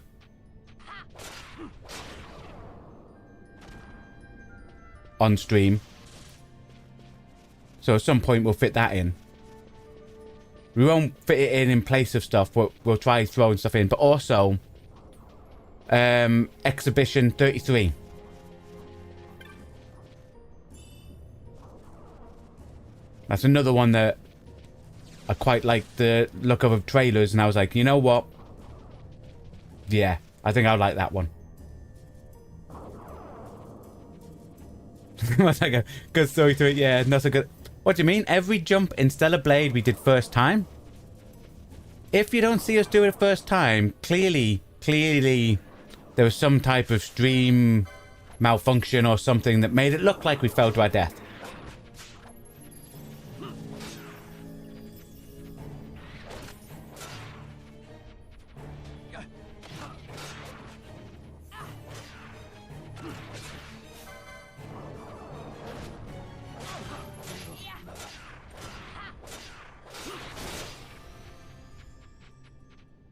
On stream. So at some point we'll fit that in. We won't fit it in place of stuff, but we'll try throwing stuff in. But also Exhibition 33. That's another one that I quite like the look of trailers, and I was like, you know what? Yeah, I think I'd like that one. That's like a good story to it. Yeah, not so good. What do you mean? Every jump in Stellar Blade we did first time? If you don't see us do it first time, clearly there was some type of stream malfunction or something that made it look like we fell to our death.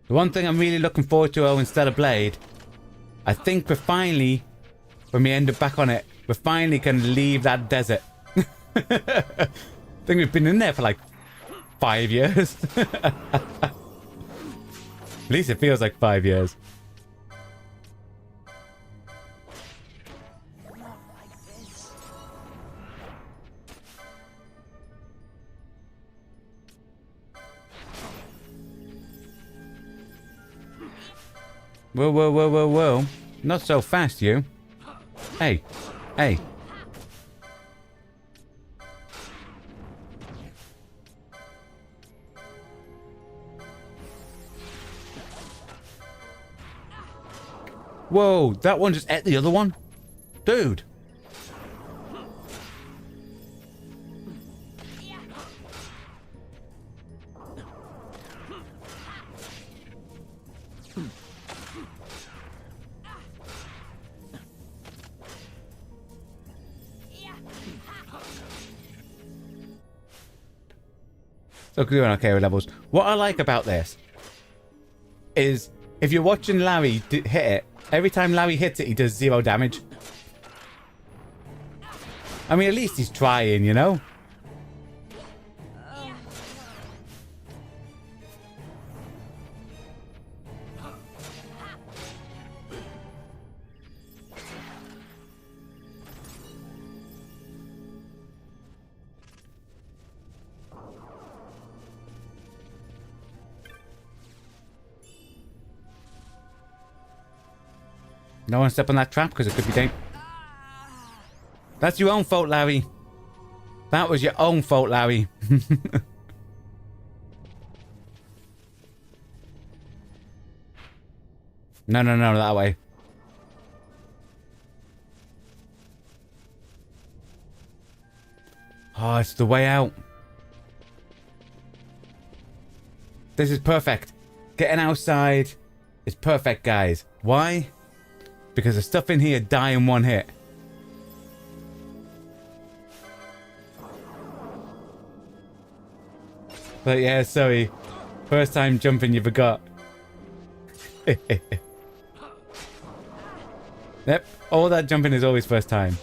The one thing I'm really looking forward to in Stellar Blade, I think we're finally, when we end up back on it, we're finally going to leave that desert. I think we've been in there for like 5 years. At least it feels like 5 years. Whoa, whoa, whoa, whoa, whoa. Not so fast, you. Hey. Hey. Whoa, that one just ate the other one? Dude. So doing okay with levels. What I like about this is if you're watching Larry hit it, every time Larry hits it, he does 0 damage. I mean, at least he's trying, you know? No one step on that trap because it could be dangerous. That's your own fault, Larry. That was your own fault, Larry. No, no, no, that way. Oh, it's the way out. This is perfect. Getting outside is perfect, guys. Why? Because the stuff in here die in one hit. But yeah, sorry. First time jumping, you forgot. Yep, all that jumping is always first time.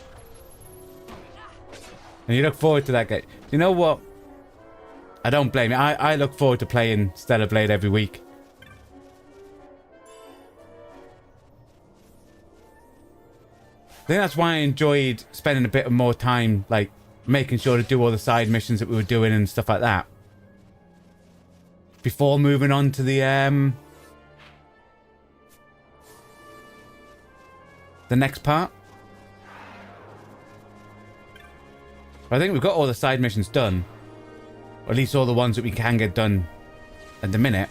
And you look forward to that game. You know what? I don't blame you. I look forward to playing Stellar Blade every week. I think that's why I enjoyed spending a bit of more time, like, making sure to do all the side missions that we were doing and stuff like that. Before moving on to the next part. But I think we've got all the side missions done. Or at least all the ones that we can get done at the minute.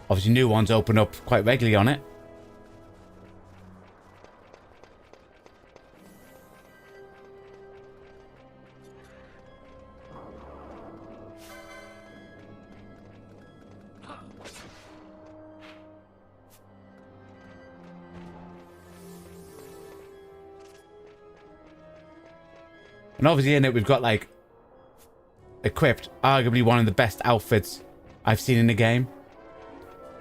Obviously new ones open up quite regularly on it. And obviously in it we've got like equipped arguably one of the best outfits I've seen in the game.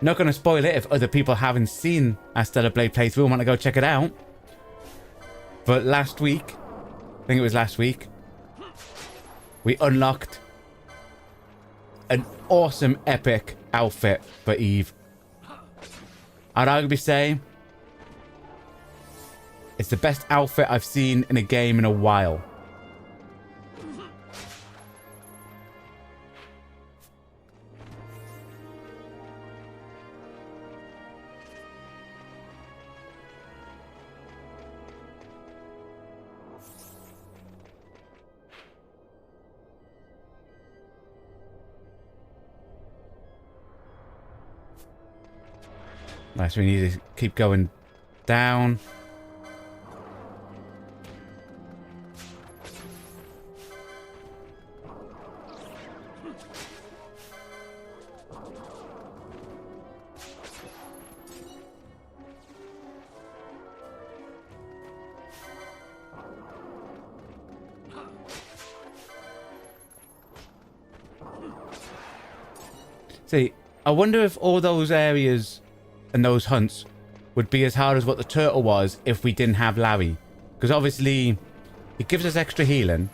Not going to spoil it if other people haven't seen our Stellar Blade playthrough and want to go check it out. But last week, I think it was last week, we unlocked an awesome epic outfit for Eve. I'd arguably say it's the best outfit I've seen in a game in a while. Nice, we need to keep going down. See, I wonder if all those areas and those hunts would be as hard as what the turtle was if we didn't have Larry. Because obviously, it gives us extra healing.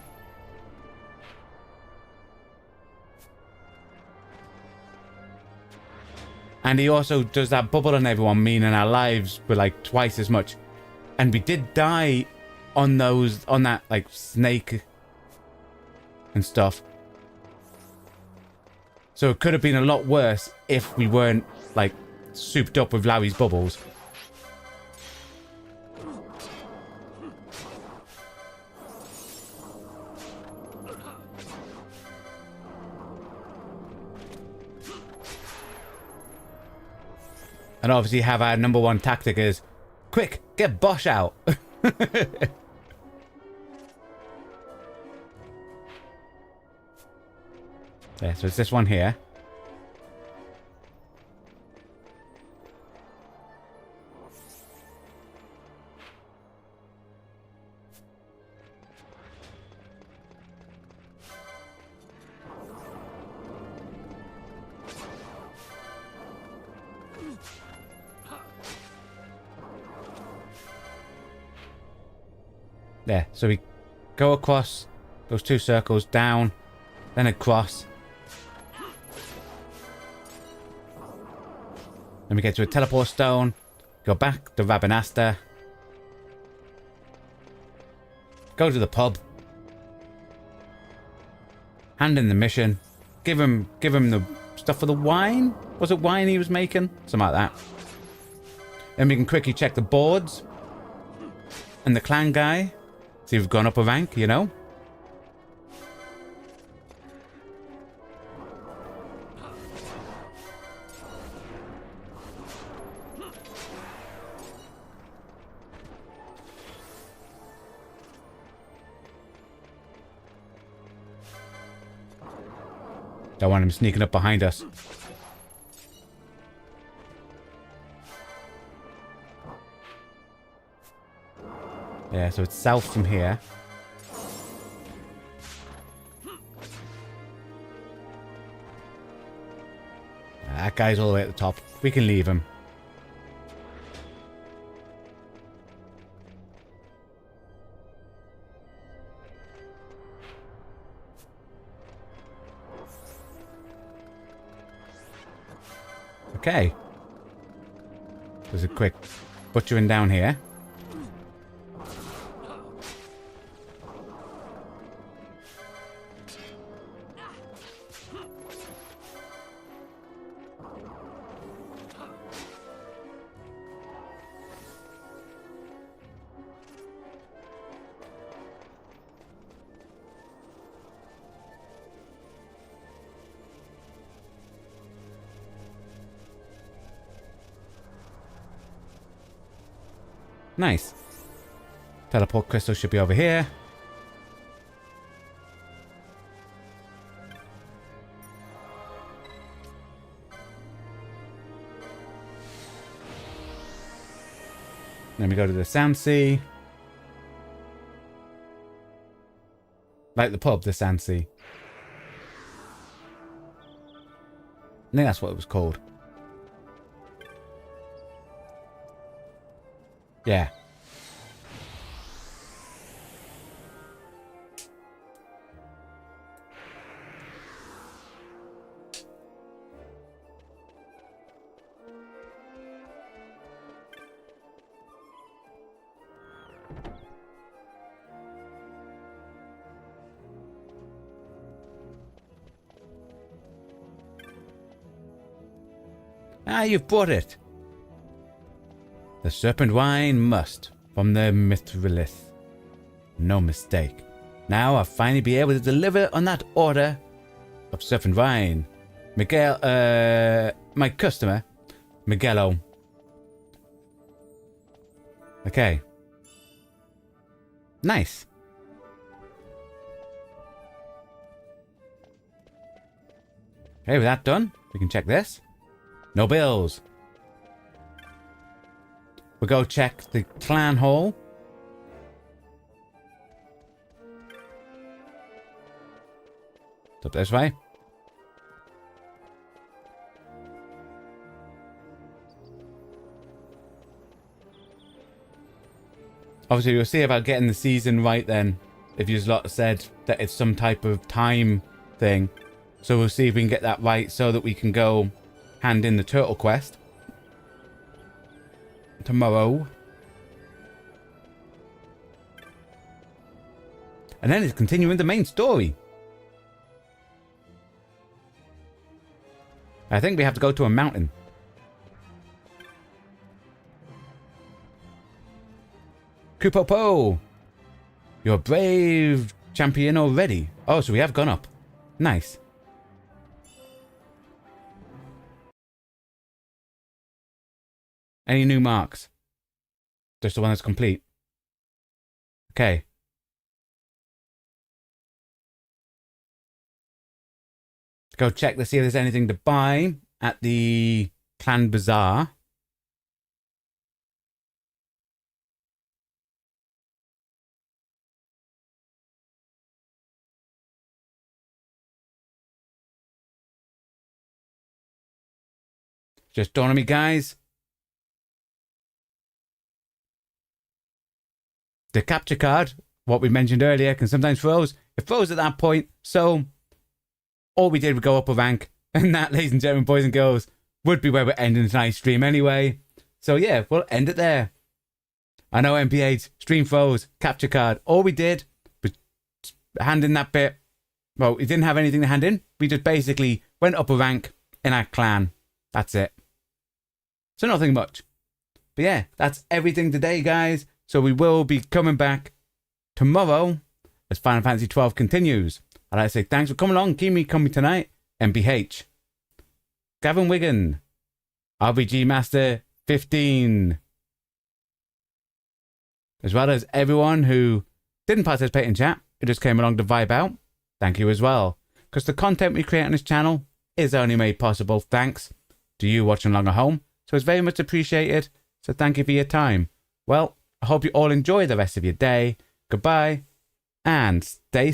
And he also does that bubble on everyone, meaning our lives were like twice as much. And we did die on those, on that like snake and stuff. So it could have been a lot worse if we weren't like souped up with Larry's bubbles. And obviously have our number one tactic is, quick, get Bosch out. Yeah, so it's this one here. There, so we go across those two circles, down, then across. Then we get to a teleport stone, go back to Rabanasta, go to the pub, hand in the mission, give him the stuff for the wine. Was it wine he was making? Something like that. Then we can quickly check the boards and the clan guy. See if we've gone up a rank, you know. Don't want him sneaking up behind us. Yeah, so it's south from here. That guy's all the way at the top. We can leave him. Okay. There's a quick butchering down here. Nice. Teleport crystal should be over here. Then we go to the Sound Sea. Like the pub, the Sound Sea. I think that's what it was called. Yeah. Ah, you've bought it. The serpent wine must, from the Mithrylith. No mistake. Now I'll finally be able to deliver on that order of serpent wine. Miguel, my customer, Miguelo. Okay. Nice. Okay, with that done, we can check this. No bills. We'll go check the clan hall. It's up this way. Obviously, you'll see about getting the season right then. If you lot said that it's some type of time thing. So we'll see if we can get that right so that we can go hand in the turtle quest tomorrow. And then it's continuing the main story. I think we have to go to a mountain. Kupopo! You're a brave champion already. Oh, so we have gone up. Nice. Any new marks? Just the one that's complete. Okay. Go check to see if there's anything to buy at the Clan Bazaar. Just dawned on me, guys. The capture card, what we mentioned earlier, can sometimes froze. It froze at that point, so all we did was go up a rank. And that, ladies and gentlemen, boys and girls, would be where we're ending tonight's stream anyway. So yeah, we'll end it there. I know MPH, stream froze, capture card. All we did was hand in that bit. Well, we didn't have anything to hand in. We just basically went up a rank in our clan. That's it. So nothing much. But yeah, that's everything today, guys. So we will be coming back tomorrow as Final Fantasy XII continues. I'd like to say thanks for coming along, keeping me company tonight. MBH, Gavin Wigan, RBG Master 15, as well as everyone who didn't participate in chat, who just came along to vibe out. Thank you as well. because the content we create on this channel is only made possible thanks to you watching along at home. So it's very much appreciated. So thank you for your time. Well, I hope you all enjoy the rest of your day. Goodbye and stay